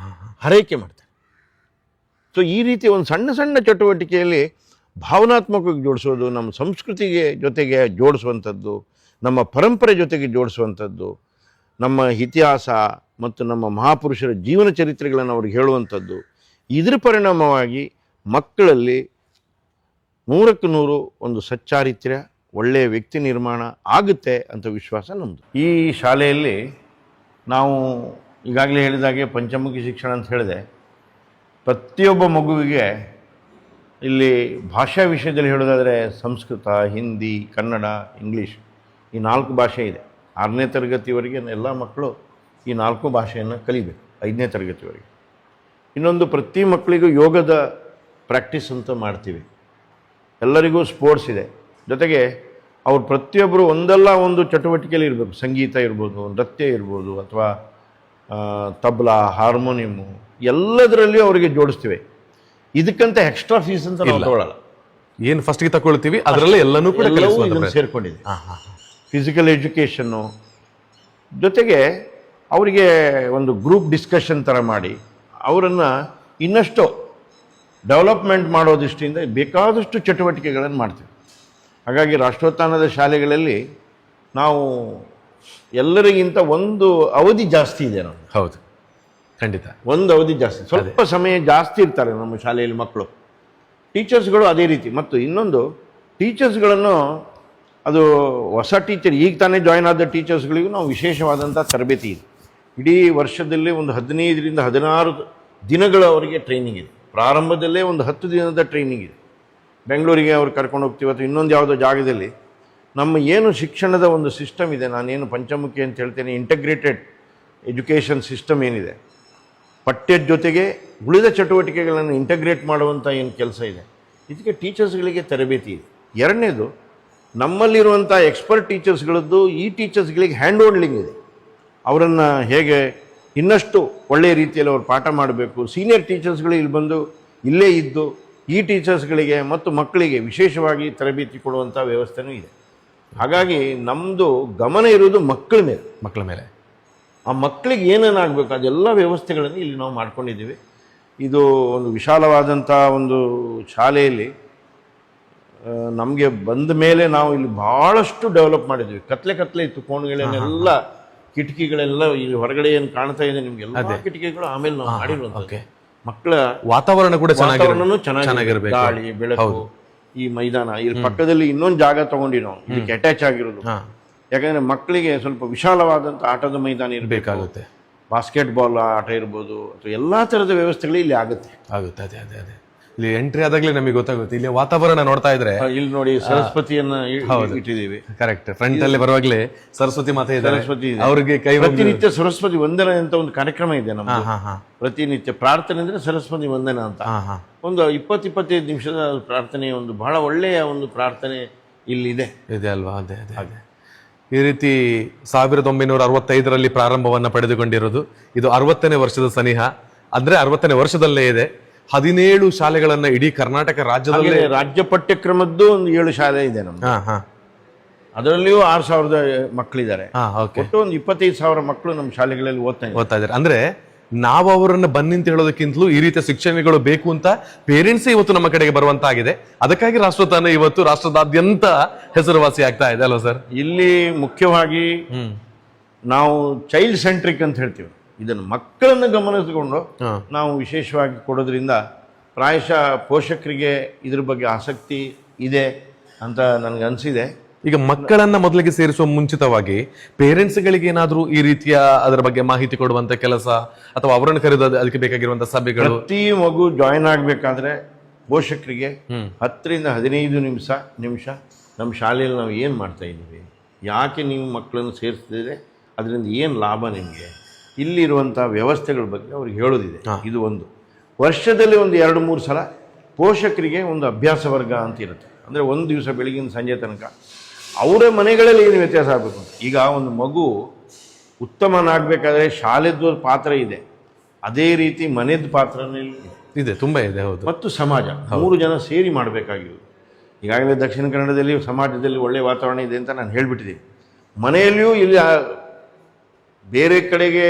ಹರೈಕೆ ಮಾಡ್ತಾರೆ. ಸೊ ಈ ರೀತಿ ಒಂದು ಸಣ್ಣ ಸಣ್ಣ ಚಟುವಟಿಕೆಯಲ್ಲಿ ಭಾವನಾತ್ಮಕವಾಗಿ ಜೋಡಿಸೋದು, ನಮ್ಮ ಸಂಸ್ಕೃತಿಗೆ ಜೊತೆಗೆ ಜೋಡಿಸುವಂಥದ್ದು, ನಮ್ಮ ಪರಂಪರೆ ಜೊತೆಗೆ ಜೋಡಿಸುವಂಥದ್ದು, ನಮ್ಮ ಇತಿಹಾಸ ಮತ್ತು ನಮ್ಮ ಮಹಾಪುರುಷರ ಜೀವನ ಚರಿತ್ರೆಗಳನ್ನು ಅವ್ರಿಗೆ ಹೇಳುವಂಥದ್ದು, ಇದರ ಪರಿಣಾಮವಾಗಿ ಮಕ್ಕಳಲ್ಲಿ 100ಕ್ಕೆ 100 ಒಂದು ಸಚ್ಚಾರಿತ್ರ್ಯ, ಒಳ್ಳೆಯ ವ್ಯಕ್ತಿ ನಿರ್ಮಾಣ ಆಗುತ್ತೆ ಅಂತ ವಿಶ್ವಾಸ ನಮ್ಮದು. ಈ ಶಾಲೆಯಲ್ಲಿ ನಾವು ಈಗಾಗಲೇ ಹೇಳಿದಾಗೆ ಪಂಚಮುಖಿ ಶಿಕ್ಷಣ ಅಂತ ಹೇಳಿದೆ. ಪ್ರತಿಯೊಬ್ಬ ಮಗುವಿಗೆ ಇಲ್ಲಿ ಭಾಷಾ ವಿಷಯದಲ್ಲಿ ಹೇಳೋದಾದರೆ ಸಂಸ್ಕೃತ, ಹಿಂದಿ, ಕನ್ನಡ, ಇಂಗ್ಲೀಷ್ ಈ 4 ಭಾಷೆ ಇದೆ. 6ನೇ ತರಗತಿವರೆಗೆ ಎಲ್ಲ ಮಕ್ಕಳು ಈ 4 ಭಾಷೆಯನ್ನು ಕಲಿಬೇಕು, 5ನೇ ತರಗತಿವರೆಗೆ. ಇನ್ನೊಂದು, ಪ್ರತಿ ಮಕ್ಕಳಿಗೂ ಯೋಗದ ಪ್ರಾಕ್ಟೀಸ್ ಅಂತ ಮಾಡ್ತೀವಿ. ಎಲ್ಲರಿಗೂ ಸ್ಪೋರ್ಟ್ಸ್ ಇದೆ. ಜೊತೆಗೆ ಅವ್ರು ಪ್ರತಿಯೊಬ್ಬರು ಒಂದಲ್ಲ ಒಂದು ಚಟುವಟಿಕೆಯಲ್ಲಿ ಇರಬೇಕು. ಸಂಗೀತ ಇರ್ಬೋದು, ನೃತ್ಯ ಇರ್ಬೋದು, ಅಥವಾ ತಬಲಾ, ಹಾರ್ಮೋನಿಯಮು, ಎಲ್ಲದರಲ್ಲಿಯೂ ಅವರಿಗೆ ಜೋಡಿಸ್ತೀವಿ. ಇದಕ್ಕಂತ ಎಕ್ಸ್ಟ್ರಾ ಫೀಸ್ ಅಂತ ನಾವು ತಗೊಳ್ಳಲ್ಲ. ಏನು ಫಸ್ಟ್ಗೆ ತಗೊಳ್ತೀವಿ ಅದರಲ್ಲೇ ಎಲ್ಲನೂ ಕೂಡ ಸೇರ್ಕೊಂಡಿದೆ. ಫಿಸಿಕಲ್ ಎಜುಕೇಷನ್ನು ಜೊತೆಗೆ ಅವರಿಗೆ ಒಂದು ಗ್ರೂಪ್ ಡಿಸ್ಕಷನ್ ಥರ ಮಾಡಿ ಅವರನ್ನು ಇನ್ನಷ್ಟು ಡೆವಲಪ್ಮೆಂಟ್ ಮಾಡೋ ದೃಷ್ಟಿಯಿಂದ ಬೇಕಾದಷ್ಟು ಚಟುವಟಿಕೆಗಳನ್ನು ಮಾಡ್ತೀವಿ. ಹಾಗಾಗಿ ರಾಷ್ಟ್ರೋತ್ಥಾನದ ಶಾಲೆಗಳಲ್ಲಿ ನಾವು ಎಲ್ಲರಿಗಿಂತ ಒಂದು ಅವಧಿ ಜಾಸ್ತಿ ಇದೆ ನಾವು. ಹೌದು, ಖಂಡಿತ ಒಂದು ಅವಧಿ ಜಾಸ್ತಿ, ಸ್ವಲ್ಪ ಸಮಯ ಜಾಸ್ತಿ ಇರ್ತಾರೆ ನಮ್ಮ ಶಾಲೆಯಲ್ಲಿ ಮಕ್ಕಳು. ಟೀಚರ್ಸ್ಗಳು ಅದೇ ರೀತಿ. ಮತ್ತು ಇನ್ನೊಂದು, ಟೀಚರ್ಸ್ಗಳನ್ನು ಅದು ಹೊಸ ಟೀಚರ್ ಈಗ ತಾನೇ ಜಾಯ್ನ್ ಆದ ಟೀಚರ್ಸ್ಗಳಿಗೂ ನಾವು ವಿಶೇಷವಾದಂಥ ತರಬೇತಿ ಇದೆ. ಇಡೀ ವರ್ಷದಲ್ಲಿ ಒಂದು 15ರಿಂದ 16 ದಿನಗಳ ಅವರಿಗೆ ಟ್ರೈನಿಂಗ್ ಇದೆ. ಪ್ರಾರಂಭದಲ್ಲೇ ಒಂದು 10 ದಿನದ ಟ್ರೈನಿಂಗ್ ಇದೆ. ಬೆಂಗಳೂರಿಗೆ ಅವ್ರು ಕರ್ಕೊಂಡು ಹೋಗ್ತೀವಿ ಅಥವಾ ಇನ್ನೊಂದು ಯಾವುದೋ ಜಾಗದಲ್ಲಿ ನಮ್ಮ ಏನು ಶಿಕ್ಷಣದ ಒಂದು ಸಿಸ್ಟಮ್ ಇದೆ, ನಾನೇನು ಪಂಚಮುಖಿ ಅಂತ ಹೇಳ್ತೇನೆ, ಇಂಟಗ್ರೇಟೆಡ್ ಎಜುಕೇಷನ್ ಸಿಸ್ಟಮ್ ಏನಿದೆ, ಪಠ್ಯದ ಜೊತೆಗೆ ಉಳಿದ ಚಟುವಟಿಕೆಗಳನ್ನು ಇಂಟಗ್ರೇಟ್ ಮಾಡುವಂಥ ಏನು ಕೆಲಸ ಇದೆ, ಇದಕ್ಕೆ ಟೀಚರ್ಸ್ಗಳಿಗೆ ತರಬೇತಿ ಇದೆ. ಎರಡನೇದು, ನಮ್ಮಲ್ಲಿರುವಂಥ ಎಕ್ಸ್ಪರ್ಟ್ ಟೀಚರ್ಸ್ಗಳದ್ದು ಈ ಟೀಚರ್ಸ್ಗಳಿಗೆ ಹ್ಯಾಂಡ್ ಹೋಲ್ಡಿಂಗ್ ಇದೆ. ಅವರನ್ನು ಹೇಗೆ ಇನ್ನಷ್ಟು ಒಳ್ಳೆಯ ರೀತಿಯಲ್ಲಿ ಅವರು ಪಾಠ ಮಾಡಬೇಕು. ಸೀನಿಯರ್ ಟೀಚರ್ಸ್ಗಳು ಇಲ್ಲಿ ಬಂದು ಇಲ್ಲೇ ಇದ್ದು ಈ ಟೀಚರ್ಸ್ಗಳಿಗೆ ಮತ್ತು ಮಕ್ಕಳಿಗೆ ವಿಶೇಷವಾಗಿ ತರಬೇತಿ ಕೊಡುವಂಥ ವ್ಯವಸ್ಥೆನೂ ಇದೆ. ಹಾಗಾಗಿ ನಮ್ಮದು ಗಮನ ಇರೋದು ಮಕ್ಕಳ ಮೇಲೆ. ಆ ಮಕ್ಕಳಿಗೆ ಏನೇನಾಗಬೇಕು ಅದೆಲ್ಲ ವ್ಯವಸ್ಥೆಗಳನ್ನು ಇಲ್ಲಿ ನಾವು ಮಾಡ್ಕೊಂಡಿದ್ದೀವಿ. ಇದು ಒಂದು ವಿಶಾಲವಾದಂಥ ಒಂದು ಶಾಲೆಯಲ್ಲಿ ನಮಗೆ ಬಂದ ಮೇಲೆ ನಾವು ಇಲ್ಲಿ ಭಾಳಷ್ಟು ಡೆವಲಪ್ ಮಾಡಿದ್ವಿ. ಕತ್ಲೆ ಇತ್ತು, ಕೋಣೆಗಳನ್ನೆಲ್ಲ, ಕಿಟಕಿಗಳೆಲ್ಲ ಇಲ್ಲಿ ಹೊರಗಡೆ ಏನು ಕಾಣ್ತಾ ಇದೆ ನಿಮ್ಗೆಲ್ಲ ಕಿಟಕಿಗಳು ಆಮೇಲೆ ನಾವು ಮಾಡಿರುವಂಥದ್ದು. ಮಕ್ಕಳ ವಾತಾವರಣ ಕೂಡ ಚೆನ್ನಾಗಿರ್ಬೇಕು, ಗಾಳಿ, ಬೆಳಕು. ಈ ಮೈದಾನ ಇಲ್ಲಿ ಪಕ್ಕದಲ್ಲಿ ಇನ್ನೊಂದು ಜಾಗ ತಗೊಂಡಿ ನಾವು ಇದಕ್ಕೆ ಅಟ್ಯಾಚ್ ಆಗಿರೋದು. ಯಾಕಂದ್ರೆ ಮಕ್ಕಳಿಗೆ ಸ್ವಲ್ಪ ವಿಶಾಲವಾದಂಥ ಆಟದ ಮೈದಾನ ಇರಬೇಕಾಗುತ್ತೆ. ಬಾಸ್ಕೆಟ್ಬಾಲ್ ಆಟ ಇರ್ಬೋದು ಅಥವಾ ಎಲ್ಲಾ ತರದ ವ್ಯವಸ್ಥೆಗಳು ಇಲ್ಲಿ ಆಗುತ್ತೆ. ಅದೇ ಇಲ್ಲಿ ಎಂಟ್ರಿ ಆದಾಗಲೇ ನಮಗೆ ಗೊತ್ತಾಗುತ್ತೆ. ಇಲ್ಲಿ ವಾತಾವರಣ ನೋಡ್ತಾ ಇದ್ರೆ, ಇಲ್ಲಿ ನೋಡಿ ಸರಸ್ವತಿಯನ್ನ ಇಟ್ಟಿದ್ದೀವಿ. ಕರೆಕ್ಟ್, ಫ್ರಂಟ್ ಅಲ್ಲಿ ಬರುವಾಗಲೇ ಸರಸ್ವತಿ ಮಾತೆ ಇದ್ದಾರೆ. ಸರಸ್ವತಿ ಅವ್ರಿಗೆ ಪ್ರತಿನಿತ್ಯ ಸರಸ್ವತಿ ವಂದನ ಅಂತ ಒಂದು ಕಾರ್ಯಕ್ರಮ ಇದೆ ನಮ್ದು. ಪ್ರತಿನಿತ್ಯ ಪ್ರಾರ್ಥನೆ ಅಂದ್ರೆ ಸರಸ್ವತಿ ವಂದನ ಅಂತ ಒಂದು 20-25 ನಿಮಿಷದ ಪ್ರಾರ್ಥನೆ, ಒಂದು ಬಹಳ ಒಳ್ಳೆಯ ಒಂದು ಪ್ರಾರ್ಥನೆ ಇಲ್ಲಿದೆ ಅಲ್ವಾ? ಅದೇ ಈ ರೀತಿ 1965ರಲ್ಲಿ ಪ್ರಾರಂಭವನ್ನ ಪಡೆದುಕೊಂಡಿರೋದು. ಇದು 60ನೇ ವರ್ಷದ ಸನಿಹ, ಅಂದ್ರೆ 60ನೇ ವರ್ಷದಲ್ಲೇ ಇದೆ. 17 ಶಾಲೆಗಳನ್ನ ಇಡೀ ಕರ್ನಾಟಕ ರಾಜ್ಯದಲ್ಲಿ, ರಾಜ್ಯ ಪಠ್ಯಕ್ರಮದ್ದು ಒಂದು 7 ಶಾಲೆ ಇದೆ ನಮ್ದು. ಅದರಲ್ಲಿಯೂ 6,000 ಮಕ್ಕಳಿದ್ದಾರೆ. ಒಟ್ಟು ಒಂದು 25,000 ಮಕ್ಕಳು ನಮ್ಮ ಶಾಲೆಗಳಲ್ಲಿ ಓದ್ತಾ ಇದ್ದಾರೆ. ಅಂದ್ರೆ ನಾವು ಅವರನ್ನ ಬನ್ನಿ ಅಂತ ಹೇಳೋದಕ್ಕಿಂತಲೂ ಈ ರೀತಿಯ ಶಿಕ್ಷಣಗಳು ಬೇಕು ಅಂತ ಪೇರೆಂಟ್ಸ್ ಇವತ್ತು ನಮ್ಮ ಕಡೆಗೆ ಬರುವಂತಾಗಿದೆ. ಅದಕ್ಕಾಗಿ ರಾಷ್ಟ್ರೋತ್ಥಾನ ಇವತ್ತು ರಾಷ್ಟ್ರದಾದ್ಯಂತ ಹೆಸರುವಾಸಿ ಆಗ್ತಾ ಇದೆ ಅಲ್ವಾ ಸರ್? ಇಲ್ಲಿ ಮುಖ್ಯವಾಗಿ ನಾವು ಚೈಲ್ಡ್ ಸೆಂಟ್ರಿಕ್ ಅಂತ ಹೇಳ್ತೀವಿ. ಇದನ್ನು ಮಕ್ಕಳನ್ನು ಗಮನಿಸಿಕೊಂಡು ನಾವು ವಿಶೇಷವಾಗಿ ಕೊಡೋದ್ರಿಂದ ಪ್ರಾಯಶಃ ಪೋಷಕರಿಗೆ ಇದ್ರ ಬಗ್ಗೆ ಆಸಕ್ತಿ ಇದೆ ಅಂತ ನನಗೆ ಅನಿಸಿದೆ. ಈಗ ಮಕ್ಕಳನ್ನ ಮೊದಲಿಗೆ ಸೇರಿಸುವ ಮುಂಚಿತವಾಗಿ ಪೇರೆಂಟ್ಸ್ಗಳಿಗೆ ಏನಾದ್ರೂ ಈ ರೀತಿಯ ಅದರ ಬಗ್ಗೆ ಮಾಹಿತಿ ಕೊಡುವಂತ ಕೆಲಸ ಅಥವಾ ಅವರನ್ನು ಕರೆದು ಅದಕ್ಕೆ ಬೇಕಾಗಿರುವಂತಹ ಸಭೆಗಳು? ಪ್ರತಿ ಮಗು ಜಾಯಿನ್ ಆಗಬೇಕಾದ್ರೆ ಪೋಷಕರಿಗೆ 10ರಿಂದ 15 ನಿಮಿಷ ನಮ್ಮ ಶಾಲೆಯಲ್ಲಿ ನಾವು ಏನು ಮಾಡ್ತಾ ಇದ್ದೀವಿ, ಯಾಕೆ ನೀವು ಮಕ್ಕಳನ್ನು ಸೇರಿಸ್ತಿದ್ರೆ ಅದರಿಂದ ಏನು ಲಾಭ ನಿಮಗೆ, ಇಲ್ಲಿರುವಂಥ ವ್ಯವಸ್ಥೆಗಳ ಬಗ್ಗೆ ಅವ್ರಿಗೆ ಹೇಳೋದಿದೆ. ಇದು ಒಂದು ವರ್ಷದಲ್ಲಿ ಒಂದು 2-3 ಸಲ ಪೋಷಕರಿಗೆ ಒಂದು ಅಭ್ಯಾಸ ವರ್ಗ ಅಂತ ಇರುತ್ತೆ. ಅಂದರೆ ಒಂದು ದಿವಸ ಬೆಳಗಿನ ಸಂಜೆ ತನಕ ಅವರ ಮನೆಗಳಲ್ಲಿ ಏನು ವ್ಯತ್ಯಾಸ ಆಗಬೇಕು ಅಂತ. ಈಗ ಒಂದು ಮಗು ಉತ್ತಮನಾಗಬೇಕಾದ್ರೆ ಶಾಲೆದ್ದು ಪಾತ್ರ ಇದೆ, ಅದೇ ರೀತಿ ಮನೆಯದ್ದು ಪಾತ್ರನೇ ಇದೆ, ತುಂಬ ಇದೆ. ಹೌದು. ಮತ್ತು ಸಮಾಜ 3 ಜನ ಸೇರಿ ಮಾಡಬೇಕಾಗಿರೋದು. ಈಗಾಗಲೇ ದಕ್ಷಿಣ ಕನ್ನಡದಲ್ಲಿ ಸಮಾಜದಲ್ಲಿ ಒಳ್ಳೆಯ ವಾತಾವರಣ ಇದೆ ಅಂತ ನಾನು ಹೇಳಿಬಿಟ್ಟಿದ್ದೀನಿ. ಮನೆಯಲ್ಲಿಯೂ ಇಲ್ಲಿ ಬೇರೆ ಕಡೆಗೆ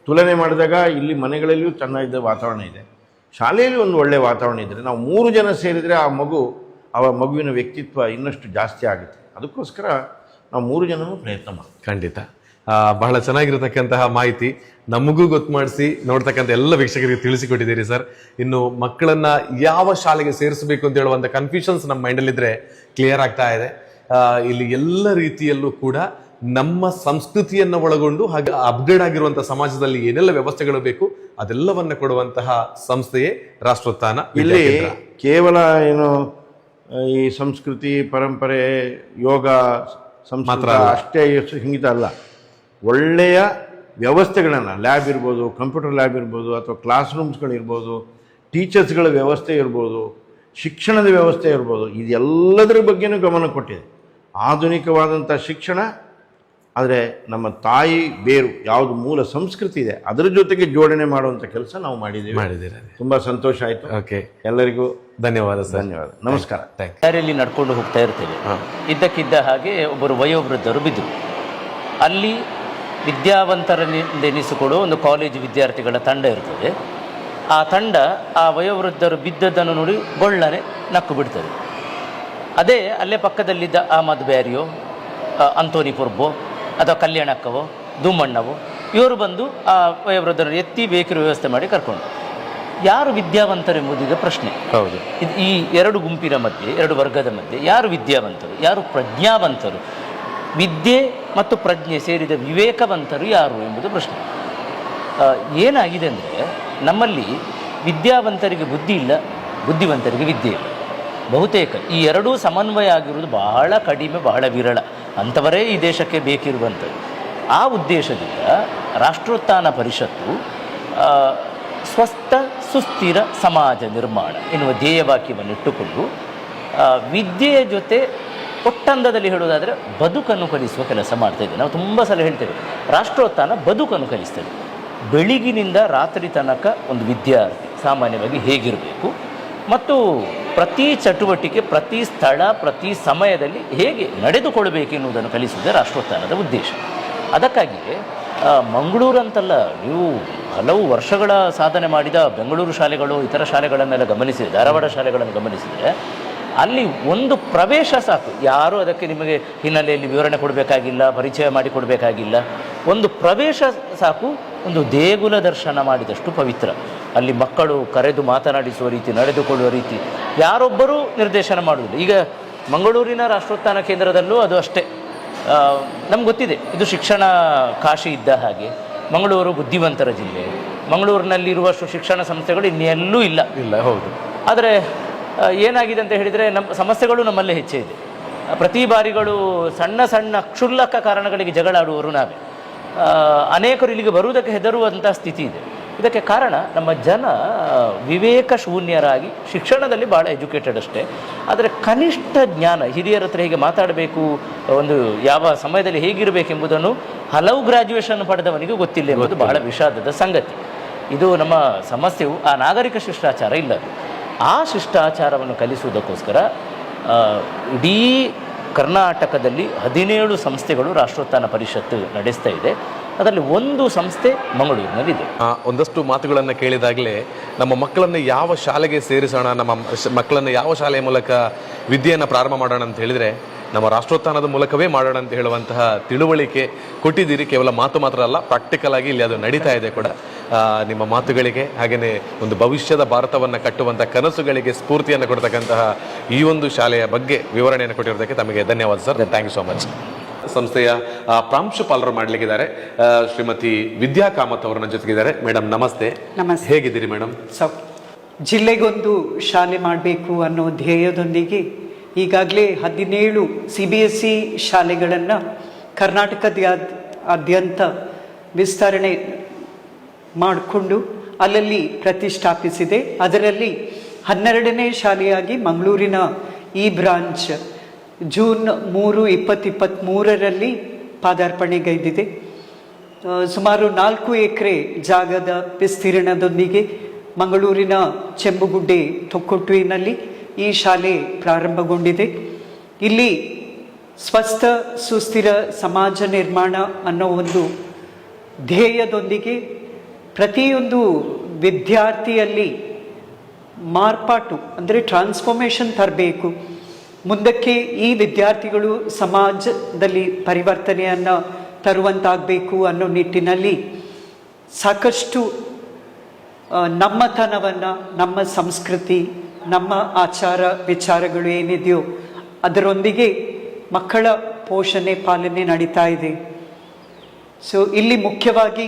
ತುಲನೆ ಮಾಡಿದಾಗ ಇಲ್ಲಿ ಮನೆಗಳಲ್ಲಿಯೂ ಚೆನ್ನಾಗಿದ್ದ ವಾತಾವರಣ ಇದೆ, ಶಾಲೆಯಲ್ಲಿ ಒಂದು ಒಳ್ಳೆಯ ವಾತಾವರಣ ಇದ್ದರೆ ನಾವು 3 ಜನ ಸೇರಿದರೆ ಆ ಮಗುವಿನ ವ್ಯಕ್ತಿತ್ವ ಇನ್ನಷ್ಟು ಜಾಸ್ತಿ ಆಗುತ್ತೆ. ಅದಕ್ಕೋಸ್ಕರ ನಾವು 3 ಜನನೂ ಪ್ರಯತ್ನ ಮಾಡ್ತೀವಿ. ಖಂಡಿತ. ಬಹಳ ಚೆನ್ನಾಗಿರತಕ್ಕಂತಹ ಮಾಹಿತಿ ನಮಗೂ ಗೊತ್ತು ಮಾಡಿಸಿ ನೋಡ್ತಕ್ಕಂಥ ಎಲ್ಲ ವೀಕ್ಷಕರಿಗೆ ತಿಳಿಸಿಕೊಟ್ಟಿದ್ದೀರಿ ಸರ್. ಇನ್ನು ಮಕ್ಕಳನ್ನ ಯಾವ ಶಾಲೆಗೆ ಸೇರಿಸಬೇಕು ಅಂತ ಹೇಳುವಂಥ ಕನ್ಫ್ಯೂಷನ್ಸ್ ನಮ್ಮ ಮೈಂಡಲ್ಲಿದ್ದರೆ ಕ್ಲಿಯರ್ ಆಗ್ತಾ ಇದೆ. ಇಲ್ಲಿ ಎಲ್ಲ ರೀತಿಯಲ್ಲೂ ಕೂಡ ನಮ್ಮ ಸಂಸ್ಕೃತಿಯನ್ನು ಒಳಗೊಂಡು ಹಾಗೆ ಅಪ್ಗ್ರೇಡ್ ಆಗಿರುವಂಥ ಸಮಾಜದಲ್ಲಿ ಏನೆಲ್ಲ ವ್ಯವಸ್ಥೆಗಳು ಬೇಕು ಅದೆಲ್ಲವನ್ನ ಕೊಡುವಂತಹ ಸಂಸ್ಥೆಯೇ ರಾಷ್ಟ್ರೋತ್ಥಾನ. ಇಲ್ಲಿ ಕೇವಲ ಏನು ಈ ಸಂಸ್ಕೃತಿ ಪರಂಪರೆ ಯೋಗ ಮಾತ್ರ ಅಷ್ಟೇ ಹಿಂಗಿತ ಅಲ್ಲ, ಒಳ್ಳೆಯ ವ್ಯವಸ್ಥೆಗಳನ್ನು ಲ್ಯಾಬ್ ಇರ್ಬೋದು, ಕಂಪ್ಯೂಟರ್ ಲ್ಯಾಬ್ ಇರ್ಬೋದು, ಅಥವಾ ಕ್ಲಾಸ್ ರೂಮ್ಸ್ಗಳಿರ್ಬೋದು, ಟೀಚರ್ಸ್ಗಳ ವ್ಯವಸ್ಥೆ ಇರ್ಬೋದು, ಶಿಕ್ಷಣದ ವ್ಯವಸ್ಥೆ ಇರ್ಬೋದು, ಇದೆಲ್ಲದರ ಬಗ್ಗೆನೂ ಗಮನ ಕೊಟ್ಟಿದೆ. ಆಧುನಿಕವಾದಂಥ ಶಿಕ್ಷಣ, ಆದರೆ ನಮ್ಮ ತಾಯಿ ಬೇರು ಯಾವುದು ಮೂಲ ಸಂಸ್ಕೃತಿ ಇದೆ ಅದರ ಜೊತೆಗೆ ಜೋಡಣೆ ಮಾಡುವಂಥ ಕೆಲಸ ನಾವು ಮಾಡಿದ್ದೀರಿ. ತುಂಬ ಸಂತೋಷ ಆಯಿತು. ಓಕೆ, ಎಲ್ಲರಿಗೂ ಧನ್ಯವಾದ ಸರ್. ಧನ್ಯವಾದ, ನಮಸ್ಕಾರ. ದಾರಿಯಲ್ಲಿ ನಡ್ಕೊಂಡು ಹೋಗ್ತಾ ಇರ್ತೇವೆ. ಇದ್ದಕ್ಕಿದ್ದ ಹಾಗೆ ಒಬ್ಬರು ವಯೋವೃದ್ಧರು ಬಿದ್ದರು. ಅಲ್ಲಿ ವಿದ್ಯಾವಂತರೆನಿಸಿಕೊಳ್ಳುವ ಒಂದು ಕಾಲೇಜು ವಿದ್ಯಾರ್ಥಿಗಳ ತಂಡ ಇರ್ತದೆ. ಆ ತಂಡ ಆ ವಯೋವೃದ್ಧರು ಬಿದ್ದದ್ದನ್ನು ನೋಡಿ ಗೊಳ್ಳನೆ ನಕ್ಕು ಬಿಡ್ತದೆ. ಅದೇ ಅಲ್ಲೇ ಪಕ್ಕದಲ್ಲಿದ್ದ ಅಹಮದ್ ಬ್ಯಾರಿಯೋ, ಅಂತೋನಿ ಪುರ್ಬೋ ಅಥವಾ ಕಲ್ಯಾಣಕ್ಕವೋ ದುಮ್ಮಣ್ಣವೋ ಇವರು ಬಂದು ಆ ವಯೋವೃದ್ಧರನ್ನು ಎತ್ತಿ ಬೇಕಿರೋ ವ್ಯವಸ್ಥೆ ಮಾಡಿ ಕರ್ಕೊಂಡು. ಯಾರು ವಿದ್ಯಾವಂತರೆಂಬುದೀಗ ಪ್ರಶ್ನೆ. ಹೌದು. ಈ 2 ಗುಂಪಿನ ಮಧ್ಯೆ, 2 ವರ್ಗದ ಮಧ್ಯೆ ಯಾರು ವಿದ್ಯಾವಂತರು, ಯಾರು ಪ್ರಜ್ಞಾವಂತರು, ವಿದ್ಯೆ ಮತ್ತು ಪ್ರಜ್ಞೆ ಸೇರಿದ ವಿವೇಕವಂತರು ಯಾರು ಎಂಬುದು ಪ್ರಶ್ನೆ. ಏನಾಗಿದೆ ಅಂದರೆ ನಮ್ಮಲ್ಲಿ ವಿದ್ಯಾವಂತರಿಗೆ ಬುದ್ಧಿ ಇಲ್ಲ, ಬುದ್ಧಿವಂತರಿಗೆ ವಿದ್ಯೆ ಇಲ್ಲ. ಬಹುತೇಕ ಈ 2 ಸಮನ್ವಯ ಆಗಿರುವುದು ಬಹಳ ಕಡಿಮೆ, ಬಹಳ ವಿರಳ. ಅಂಥವರೇ ಈ ದೇಶಕ್ಕೆ ಬೇಕಿರುವಂಥದ್ದು. ಆ ಉದ್ದೇಶದಿಂದ ರಾಷ್ಟ್ರೋತ್ಥಾನ ಪರಿಷತ್ತು ಸ್ವಸ್ಥ ಸುಸ್ಥಿರ ಸಮಾಜ ನಿರ್ಮಾಣ ಎನ್ನುವ ಧ್ಯೇಯವಾಕ್ಯವನ್ನಿಟ್ಟುಕೊಂಡು ವಿದ್ಯೆಯ ಜೊತೆ ಒಟ್ಟಂದದಲ್ಲಿ ಹೇಳುವುದಾದರೆ ಬದುಕನ್ನು ಕಲಿಸುವ ಕೆಲಸ ಮಾಡ್ತಾಯಿದ್ದೇವೆ. ನಾವು ತುಂಬ ಸಲ ಹೇಳ್ತೇವೆ ರಾಷ್ಟ್ರೋತ್ಥಾನ ಬದುಕನ್ನು ಕಲಿಸ್ತೇವೆ. ಬೆಳಗಿನಿಂದ ರಾತ್ರಿ ತನಕ ಒಂದು ವಿದ್ಯಾರ್ಥಿ ಸಾಮಾನ್ಯವಾಗಿ ಹೇಗಿರಬೇಕು ಮತ್ತು ಪ್ರತಿ ಚಟುವಟಿಕೆ, ಪ್ರತಿ ಸ್ಥಳ, ಪ್ರತಿ ಸಮಯದಲ್ಲಿ ಹೇಗೆ ನಡೆದುಕೊಳ್ಳಬೇಕೆನ್ನುವುದನ್ನು ಕಲಿಸುವುದೇ ರಾಷ್ಟ್ರೋತ್ಥಾನದ ಉದ್ದೇಶ. ಅದಕ್ಕಾಗಿಯೇ ಮಂಗಳೂರಂತಲ್ಲ, ನೀವು ಹಲವು ವರ್ಷಗಳ ಸಾಧನೆ ಮಾಡಿದ ಬೆಂಗಳೂರು ಶಾಲೆಗಳು, ಇತರ ಶಾಲೆಗಳನ್ನೆಲ್ಲ ಗಮನಿಸಿದರೆ, ಧಾರವಾಡ ಶಾಲೆಗಳನ್ನು ಗಮನಿಸಿದರೆ ಅಲ್ಲಿ ಒಂದು ಪ್ರವೇಶ ಸಾಕು. ಯಾರೂ ಅದಕ್ಕೆ ನಿಮಗೆ ಹಿನ್ನೆಲೆಯಲ್ಲಿ ವಿವರಣೆ ಕೊಡಬೇಕಾಗಿಲ್ಲ, ಪರಿಚಯ ಮಾಡಿಕೊಡಬೇಕಾಗಿಲ್ಲ. ಒಂದು ಪ್ರವೇಶ ಸಾಕು, ಒಂದು ದೇಗುಲ ದರ್ಶನ ಮಾಡಿದಷ್ಟು ಪವಿತ್ರ. ಅಲ್ಲಿ ಮಕ್ಕಳು ಕರೆದು ಮಾತನಾಡಿಸುವ ರೀತಿ, ನಡೆದುಕೊಳ್ಳುವ ರೀತಿ ಯಾರೊಬ್ಬರೂ ನಿರ್ದೇಶನ ಮಾಡುವುದಿಲ್ಲ. ಈಗ ಮಂಗಳೂರಿನ ರಾಷ್ಟ್ರೋತ್ಥಾನ ಕೇಂದ್ರದಲ್ಲೂ ಅದು ಅಷ್ಟೇ. ನಮ್ಗೆ ಗೊತ್ತಿದೆ, ಇದು ಶಿಕ್ಷಣ ಕಾಶಿ ಇದ್ದ ಹಾಗೆ. ಮಂಗಳೂರು ಬುದ್ಧಿವಂತರ ಜಿಲ್ಲೆ. ಮಂಗಳೂರಿನಲ್ಲಿರುವಷ್ಟು ಶಿಕ್ಷಣ ಸಂಸ್ಥೆಗಳು ಇನ್ನೆಲ್ಲೂ ಇಲ್ಲ. ಹೌದು. ಆದರೆ ಏನಾಗಿದೆ ಅಂತ ಹೇಳಿದರೆ ನಮ್ಮ ಸಮಸ್ಯೆಗಳು ನಮ್ಮಲ್ಲೇ ಹೆಚ್ಚೇ ಇದೆ. ಪ್ರತಿ ಬಾರಿಗಳು ಸಣ್ಣ ಸಣ್ಣ ಕ್ಷುಲ್ಲಕ ಕಾರಣಗಳಿಗೆ ಜಗಳಾಡುವವರು ನಾವೇ. ಅನೇಕರು ಇಲ್ಲಿಗೆ ಬರುವುದಕ್ಕೆ ಹೆದರುವಂಥ ಸ್ಥಿತಿ ಇದೆ. ಇದಕ್ಕೆ ಕಾರಣ ನಮ್ಮ ಜನ ವಿವೇಕ ಶೂನ್ಯರಾಗಿ, ಶಿಕ್ಷಣದಲ್ಲಿ ಭಾಳ ಎಜುಕೇಟೆಡ್ ಅಷ್ಟೇ, ಆದರೆ ಕನಿಷ್ಠ ಜ್ಞಾನ, ಹಿರಿಯರ ಹತ್ರ ಹೇಗೆ ಮಾತಾಡಬೇಕು, ಒಂದು ಯಾವ ಸಮಯದಲ್ಲಿ ಹೇಗಿರಬೇಕೆಂಬುದನ್ನು ಹಲವು ಗ್ರ್ಯಾಜುಯೇಷನ್ ಪಡೆದವನಿಗೆ ಗೊತ್ತಿಲ್ಲ ಎಂಬುದು ಬಹಳ ವಿಷಾದದ ಸಂಗತಿ. ಇದು ನಮ್ಮ ಸಮಸ್ಯೆಯು ಆ ನಾಗರಿಕ ಶಿಷ್ಟಾಚಾರ ಇಲ್ಲದು. ಆ ಶಿಷ್ಟಾಚಾರವನ್ನು ಕಲಿಸುವುದಕ್ಕೋಸ್ಕರ ಇಡೀ ಕರ್ನಾಟಕದಲ್ಲಿ 17 ಸಂಸ್ಥೆಗಳು ರಾಷ್ಟ್ರೋತ್ಥಾನ ಪರಿಷತ್ತು ನಡೆಸ್ತಾ ಇದೆ. ಅದರಲ್ಲಿ ಒಂದು ಸಂಸ್ಥೆ ಮಂಗಳೂರಿನಲ್ಲಿದೆ. ಒಂದಷ್ಟು ಮಾತುಗಳನ್ನು ಕೇಳಿದಾಗಲೇ ನಮ್ಮ ಮಕ್ಕಳನ್ನು ಯಾವ ಶಾಲೆಗೆ ಸೇರಿಸೋಣ, ನಮ್ಮ ಮಕ್ಕಳನ್ನು ಯಾವ ಶಾಲೆಯ ಮೂಲಕ ವಿದ್ಯೆಯನ್ನು ಪ್ರಾರಂಭ ಮಾಡೋಣ ಅಂತ ಹೇಳಿದರೆ ನಮ್ಮ ರಾಷ್ಟ್ರೋತ್ಥಾನದ ಮೂಲಕವೇ ಮಾಡೋಣ ಅಂತ ಹೇಳುವಂತಹ ತಿಳುವಳಿಕೆ ಕೊಟ್ಟಿದ್ದೀರಿ. ಕೇವಲ ಮಾತು ಮಾತ್ರ ಅಲ್ಲ, ಪ್ರಾಕ್ಟಿಕಲ್ ಆಗಿ ಇಲ್ಲಿ ಅದು ನಡೀತಾ ಇದೆ ಕೂಡ. ನಿಮ್ಮ ಮಾತುಗಳಿಗೆ ಹಾಗೆಯೇ ಒಂದು ಭವಿಷ್ಯದ ಭಾರತವನ್ನು ಕಟ್ಟುವಂಥ ಕನಸುಗಳಿಗೆ ಸ್ಫೂರ್ತಿಯನ್ನು ಕೊಡ್ತಕ್ಕಂತಹ ಈ ಒಂದು ಶಾಲೆಯ ಬಗ್ಗೆ ವಿವರಣೆಯನ್ನು ಕೊಟ್ಟಿರೋದಕ್ಕೆ ತಮಗೆ ಧನ್ಯವಾದ sir. Thank you so much. ಸಂಸ್ಥೆಯ ಪ್ರಾಂಶುಪಾಲರು ಮಾಡಲಿಕ್ಕಿದ್ದಾರೆ ಶ್ರೀಮತಿ ವಿದ್ಯಾ ಕಾಮತ್ ಅವರನ್ನ ಜೊತೆಗಿದ್ದಾರೆ. ಮೇಡಮ್ ನಮಸ್ತೆ. ನಮಸ್ತೆ. ಹೇಗಿದ್ದೀರಿ ಮೇಡಮ್? ಜಿಲ್ಲೆಗೊಂದು ಶಾಲೆ ಮಾಡಬೇಕು ಅನ್ನೋ ಧ್ಯೇಯದೊಂದಿಗೆ ಈಗಾಗಲೇ 17 CBSE ಶಾಲೆಗಳನ್ನು ಕರ್ನಾಟಕದಾದ್ಯಂತ ವಿಸ್ತರಣೆ ಮಾಡಿಕೊಂಡು ಅಲ್ಲಲ್ಲಿ ಪ್ರತಿಷ್ಠಾಪಿಸಿದೆ. ಅದರಲ್ಲಿ 12ನೇ ಶಾಲೆಯಾಗಿ ಮಂಗಳೂರಿನ ಈ ಬ್ರಾಂಚ್ ಜೂನ್ 3, 2023ರಲ್ಲಿ ಪಾದಾರ್ಪಣೆಗೈದಿದೆ. ಸುಮಾರು 4 ಎಕರೆ ಜಾಗದ ವಿಸ್ತೀರ್ಣದೊಂದಿಗೆ ಮಂಗಳೂರಿನ ಚೆಂಬುಗುಡ್ಡೆ ತೊಕ್ಕೊಟ್ಟುವಿನಲ್ಲಿ ಈ ಶಾಲೆ ಪ್ರಾರಂಭಗೊಂಡಿದೆ. ಇಲ್ಲಿ ಸ್ವಸ್ಥ ಸುಸ್ಥಿರ ಸಮಾಜ ನಿರ್ಮಾಣ ಅನ್ನೋ ಒಂದು ಧ್ಯೇಯದೊಂದಿಗೆ ಪ್ರತಿಯೊಂದು ವಿದ್ಯಾರ್ಥಿಯಲ್ಲಿ ಮಾರ್ಪಾಟು ಅಂದರೆ ಟ್ರಾನ್ಸ್ಫಾರ್ಮೇಷನ್ ತರಬೇಕು, ಮುಂದಕ್ಕೆ ಈ ವಿದ್ಯಾರ್ಥಿಗಳು ಸಮಾಜದಲ್ಲಿ ಪರಿವರ್ತನೆಯನ್ನು ತರುವಂತಾಗಬೇಕು ಅನ್ನೋ ನಿಟ್ಟಿನಲ್ಲಿ ಸಾಕಷ್ಟು ನಮ್ಮತನವನ್ನು, ನಮ್ಮ ಸಂಸ್ಕೃತಿ, ನಮ್ಮ ಆಚಾರ ವಿಚಾರಗಳು ಏನಿದೆಯೋ ಅದರೊಂದಿಗೆ ಮಕ್ಕಳ ಪೋಷಣೆ ಪಾಲನೆ ನಡೀತಾ ಇದೆ. ಸೊ ಇಲ್ಲಿ ಮುಖ್ಯವಾಗಿ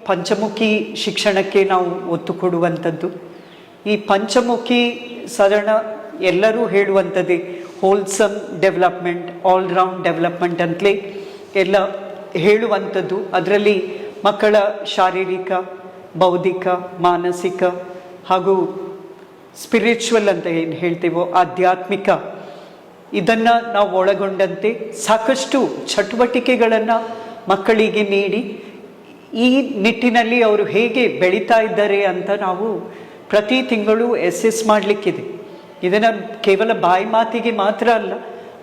ಪಂಚಮುಖಿ ಶಿಕ್ಷಣಕ್ಕೆ ನಾವು ಒತ್ತು ಕೊಡುವಂಥದ್ದು. ಈ ಪಂಚಮುಖಿ ಸಾಧಾರಣ ಎಲ್ಲರೂ ಹೇಳುವಂಥದ್ದೇ ಹೋಲ್ಸಮ್ ಡೆವಲಪ್ಮೆಂಟ್, ಆಲ್ರೌಂಡ್ ಡೆವಲಪ್ಮೆಂಟ್ ಅಂತಲೇ ಎಲ್ಲ ಹೇಳುವಂಥದ್ದು. ಅದರಲ್ಲಿ ಮಕ್ಕಳ ಶಾರೀರಿಕ, ಬೌದ್ಧಿಕ, ಮಾನಸಿಕ ಹಾಗೂ ಸ್ಪಿರಿಚುವಲ್ ಅಂತ ಏನು ಹೇಳ್ತೀವೋ ಆಧ್ಯಾತ್ಮಿಕ, ಇದನ್ನು ನಾವು ಒಳಗೊಂಡಂತೆ ಸಾಕಷ್ಟು ಚಟುವಟಿಕೆಗಳನ್ನು ಮಕ್ಕಳಿಗೆ ನೀಡಿ ಈ ನಿಟ್ಟಿನಲ್ಲಿ ಅವರು ಹೇಗೆ ಬೆಳೀತಾ ಇದ್ದಾರೆ ಅಂತ ನಾವು ಪ್ರತಿ ತಿಂಗಳು ಅಸೆಸ್ ಮಾಡಲಿಕ್ಕಿದೆ. ಇದನ್ನು ಕೇವಲ ಬಾಯಿ ಮಾತಿಗೆ ಮಾತ್ರ ಅಲ್ಲ,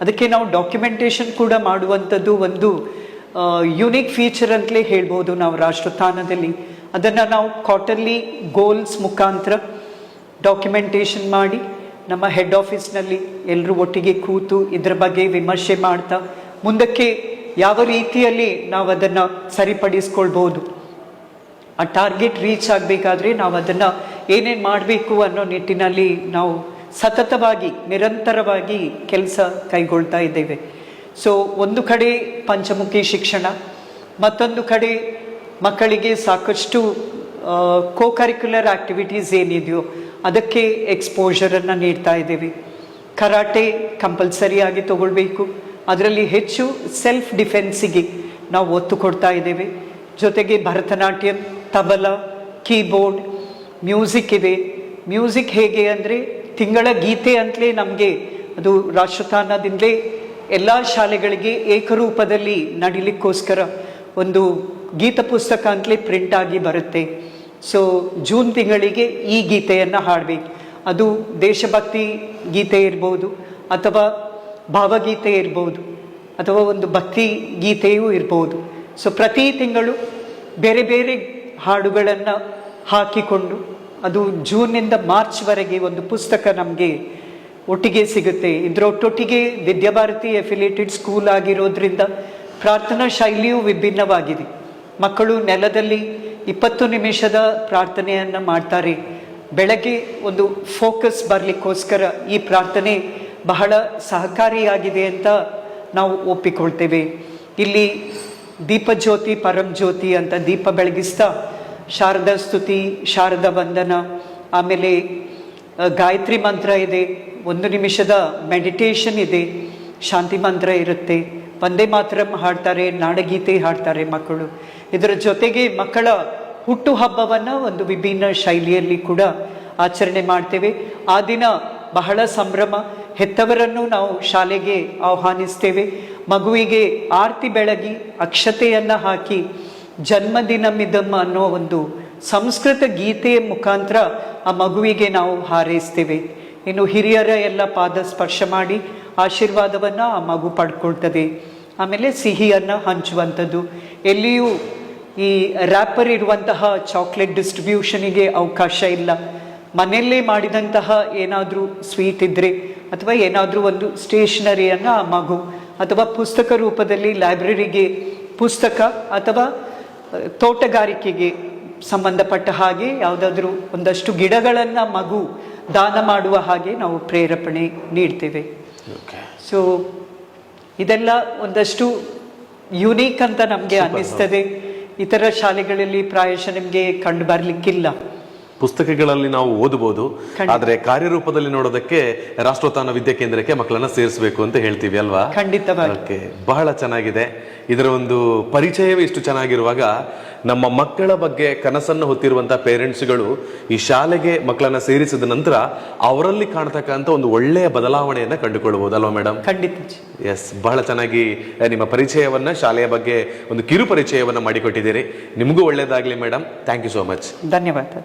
ಅದಕ್ಕೆ ನಾವು ಡಾಕ್ಯುಮೆಂಟೇಷನ್ ಕೂಡ ಮಾಡುವಂಥದ್ದು ಒಂದು ಯುನಿಕ್ ಫೀಚರ್ ಅಂತಲೇ ಹೇಳ್ಬೋದು ನಾವು ರಾಷ್ಟ್ರೋತ್ಥಾನದಲ್ಲಿ. ಅದನ್ನು ನಾವು ಕ್ವಾರ್ಟರ್ಲಿ ಗೋಲ್ಸ್ ಮುಖಾಂತರ ಡಾಕ್ಯುಮೆಂಟೇಷನ್ ಮಾಡಿ ನಮ್ಮ ಹೆಡ್ ಆಫೀಸ್ನಲ್ಲಿ ಎಲ್ಲರೂ ಒಟ್ಟಿಗೆ ಕೂತು ಇದರ ಬಗ್ಗೆ ವಿಮರ್ಶೆ ಮಾಡ್ತಾ ಮುಂದಕ್ಕೆ ಯಾವ ರೀತಿಯಲ್ಲಿ ನಾವು ಅದನ್ನು ಸರಿಪಡಿಸ್ಕೊಳ್ಬೋದು, ಆ ಟಾರ್ಗೆಟ್ ರೀಚ್ ಆಗಬೇಕಾದ್ರೆ ನಾವು ಅದನ್ನು ಏನೇನು ಮಾಡಬೇಕು ಅನ್ನೋ ನಿಟ್ಟಿನಲ್ಲಿ ನಾವು ಸತತವಾಗಿ ನಿರಂತರವಾಗಿ ಕೆಲಸ ಕೈಗೊಳ್ತಾ ಇದ್ದೇವೆ. ಸೊ ಒಂದು ಕಡೆ ಪಂಚಮುಖಿ ಶಿಕ್ಷಣ, ಮತ್ತೊಂದು ಕಡೆ ಮಕ್ಕಳಿಗೆ ಸಾಕಷ್ಟು ಕರಿಕ್ಯುಲರ್ ಆ್ಯಕ್ಟಿವಿಟೀಸ್ ಏನಿದೆಯೋ ಅದಕ್ಕೆ ಎಕ್ಸ್ಪೋಜರನ್ನು ನೀಡ್ತಾ ಇದ್ದೇವೆ. ಕರಾಟೆ ಕಂಪಲ್ಸರಿಯಾಗಿ ತಗೊಳ್ಬೇಕು, ಅದರಲ್ಲಿ ಹೆಚ್ಚು ಸೆಲ್ಫ್ ಡಿಫೆನ್ಸಿಗೆ ನಾವು ಒತ್ತು ಕೊಡ್ತಾ ಇದ್ದೇವೆ. ಜೊತೆಗೆ ಭರತನಾಟ್ಯಂ, ತಬಲ, ಕೀಬೋರ್ಡ್, ಮ್ಯೂಸಿಕ್ ಇದೆ. ಮ್ಯೂಸಿಕ್ ಹೇಗೆ ಅಂದರೆ ತಿಂಗಳ ಗೀತೆ ಅಂತಲೇ ನಮಗೆ ಅದು ರಾಷ್ಟ್ರೋತ್ಥಾನದಿಂದಲೇ ಎಲ್ಲ ಶಾಲೆಗಳಿಗೆ ಏಕರೂಪದಲ್ಲಿ ನಡಿಲಿಕ್ಕೋಸ್ಕರ ಒಂದು ಗೀತ ಪುಸ್ತಕ ಅಂತಲೇ ಪ್ರಿಂಟ್ ಆಗಿ ಬರುತ್ತೆ. ಸೊ ಜೂನ್ ತಿಂಗಳಿಗೆ ಈ ಗೀತೆಯನ್ನು ಹಾಡಬೇಕು. ಅದು ದೇಶಭಕ್ತಿ ಗೀತೆ ಇರ್ಬೋದು, ಅಥವಾ ಭಾವಗೀತೆ ಇರ್ಬೋದು, ಅಥವಾ ಒಂದು ಭಕ್ತಿ ಗೀತೆಯೂ ಇರ್ಬೋದು. ಸೊ ಪ್ರತಿ ತಿಂಗಳು ಬೇರೆ ಬೇರೆ ಹಾಡುಗಳನ್ನು ಹಾಕಿಕೊಂಡು ಅದು ಜೂನ್ನಿಂದ ಮಾರ್ಚ್ವರೆಗೆ ಒಂದು ಪುಸ್ತಕ ನಮಗೆ ಒಟ್ಟಿಗೆ ಸಿಗುತ್ತೆ. ಇದರೊಟ್ಟೊಟ್ಟಿಗೆ ವಿದ್ಯಾಭಾರತಿ ಅಫಿಲಿಯೇಟೆಡ್ ಸ್ಕೂಲ್ ಆಗಿರೋದ್ರಿಂದ ಪ್ರಾರ್ಥನಾ ಶೈಲಿಯೂ ವಿಭಿನ್ನವಾಗಿದೆ. ಮಕ್ಕಳು ನೆಲದಲ್ಲಿ 20 ನಿಮಿಷದ ಪ್ರಾರ್ಥನೆಯನ್ನು ಮಾಡ್ತಾರೆ. ಬೆಳಗ್ಗೆ ಒಂದು ಫೋಕಸ್ ಬರಲಿಕ್ಕೋಸ್ಕರ ಈ ಪ್ರಾರ್ಥನೆ ಬಹಳ ಸಹಕಾರಿಯಾಗಿದೆ ಅಂತ ನಾವು ಒಪ್ಪಿಕೊಳ್ತೇವೆ. ಇಲ್ಲಿ ದೀಪಜ್ಯೋತಿ ಪರಂಜ್ಯೋತಿ ಅಂತ ದೀಪ ಬೆಳಗಿಸ್ತಾ ಶಾರದಾ ಸ್ತುತಿ, ಶಾರದಾ ವಂದನ, ಆಮೇಲೆ ಗಾಯತ್ರಿ ಮಂತ್ರ ಇದೆ, 1 ನಿಮಿಷದ ಮೆಡಿಟೇಷನ್ ಇದೆ, ಶಾಂತಿ ಮಂತ್ರ ಇರುತ್ತೆ, ವಂದೇ ಮಾತರಂ ಹಾಡ್ತಾರೆ, ನಾಡಗೀತೆ ಹಾಡ್ತಾರೆ ಮಕ್ಕಳು. ಇದರ ಜೊತೆಗೆ ಮಕ್ಕಳ ಹುಟ್ಟು ಹಬ್ಬವನ್ನು ಒಂದು ವಿಭಿನ್ನ ಶೈಲಿಯಲ್ಲಿ ಕೂಡ ಆಚರಣೆ ಮಾಡ್ತೇವೆ. ಆ ದಿನ ಬಹಳ ಸಂಭ್ರಮ. ಹೆತ್ತವರನ್ನು ನಾವು ಶಾಲೆಗೆ ಆಹ್ವಾನಿಸ್ತೇವೆ. ಮಗುವಿಗೆ ಆರತಿ ಬೆಳಗಿ ಅಕ್ಷತೆಯನ್ನು ಹಾಕಿ ಜನ್ಮದಿನಮಿದಂ ಅನ್ನೋ ಒಂದು ಸಂಸ್ಕೃತ ಗೀತೆಯ ಮುಖಾಂತರ ಆ ಮಗುವಿಗೆ ನಾವು ಹಾರೈಸ್ತೇವೆ. ಇನ್ನು ಹಿರಿಯರ ಎಲ್ಲ ಪಾದ ಸ್ಪರ್ಶ ಮಾಡಿ ಆಶೀರ್ವಾದವನ್ನು ಆ ಮಗು ಪಡ್ಕೊಳ್ತದೆ. ಆಮೇಲೆ ಸಿಹಿಯನ್ನು ಹಂಚುವಂಥದ್ದು. ಎಲ್ಲಿಯೂ ಈ ರ್ಯಾಪರ್ ಇರುವಂತಹ ಚಾಕ್ಲೇಟ್ ಡಿಸ್ಟ್ರಿಬ್ಯೂಷನಿಗೆ ಅವಕಾಶ ಇಲ್ಲ. ಮನೆಯಲ್ಲೇ ಮಾಡಿದಂತಹ ಏನಾದರೂ ಸ್ವೀಟ್ ಇದ್ದರೆ ಅಥವಾ ಏನಾದರೂ ಒಂದು ಸ್ಟೇಷನರಿಯನ್ನು ಆ ಮಗು ಅಥವಾ ಪುಸ್ತಕ ರೂಪದಲ್ಲಿ ಲೈಬ್ರರಿಗೆ ಪುಸ್ತಕ ಅಥವಾ ತೋಟಗಾರಿಕೆಗೆ ಸಂಬಂಧಪಟ್ಟ ಹಾಗೆ ಯಾವುದಾದ್ರೂ ಒಂದಷ್ಟು ಗಿಡಗಳನ್ನು ಮಗು ದಾನ ಮಾಡುವ ಹಾಗೆ ನಾವು ಪ್ರೇರೇಪಣೆ ನೀಡ್ತೇವೆ. ಸೊ ಇದೆಲ್ಲ ಒಂದಷ್ಟು ಯುನೀಕ್ ಅಂತ ನಮಗೆ ಅನ್ನಿಸ್ತದೆ. ಇತರ ಶಾಲೆಗಳಲ್ಲಿ ಪ್ರಾಯಶಃ ನಿಮಗೆ ಕಂಡು ಬರಲಿಕ್ಕಿಲ್ಲ. ಪುಸ್ತಕಗಳಲ್ಲಿ ನಾವು ಓದಬಹುದು, ಆದ್ರೆ ಕಾರ್ಯರೂಪದಲ್ಲಿ ನೋಡೋದಕ್ಕೆ ರಾಷ್ಟ್ರೋತ್ಥಾನ ವಿದ್ಯಾ ಕೇಂದ್ರಕ್ಕೆ ಮಕ್ಕಳನ್ನ ಸೇರಿಸಬೇಕು ಅಂತ ಹೇಳ್ತೀವಿ ಅಲ್ವಾ? ಖಂಡಿತವಾಗಿ. ಓಕೆ, ಬಹಳ ಚೆನ್ನಾಗಿದೆ. ಇದರ ಒಂದು ಪರಿಚಯವೇ ಇಷ್ಟು ಚೆನ್ನಾಗಿರುವಾಗ ನಮ್ಮ ಮಕ್ಕಳ ಬಗ್ಗೆ ಕನಸನ್ನು ಹೊತ್ತಿರುವಂತಹ ಪೇರೆಂಟ್ಸ್ಗಳು ಈ ಶಾಲೆಗೆ ಮಕ್ಕಳನ್ನ ಸೇರಿಸಿದ ನಂತರ ಅವರಲ್ಲಿ ಕಾಣ್ತಕ್ಕಂಥ ಒಂದು ಒಳ್ಳೆಯ ಬದಲಾವಣೆಯನ್ನ ಕಂಡುಕೊಳ್ಳಬಹುದು ಅಲ್ವಾ ಮೇಡಮ್? ಖಂಡಿತ. ಎಸ್, ಬಹಳ ಚೆನ್ನಾಗಿ ನಿಮ್ಮ ಪರಿಚಯವನ್ನ, ಶಾಲೆಯ ಬಗ್ಗೆ ಒಂದು ಕಿರು ಪರಿಚಯವನ್ನ ಮಾಡಿಕೊಟ್ಟಿದ್ದೀರಿ. ನಿಮಗೂ ಒಳ್ಳೇದಾಗ್ಲಿ madam. Thank you so much. ಧನ್ಯವಾದ.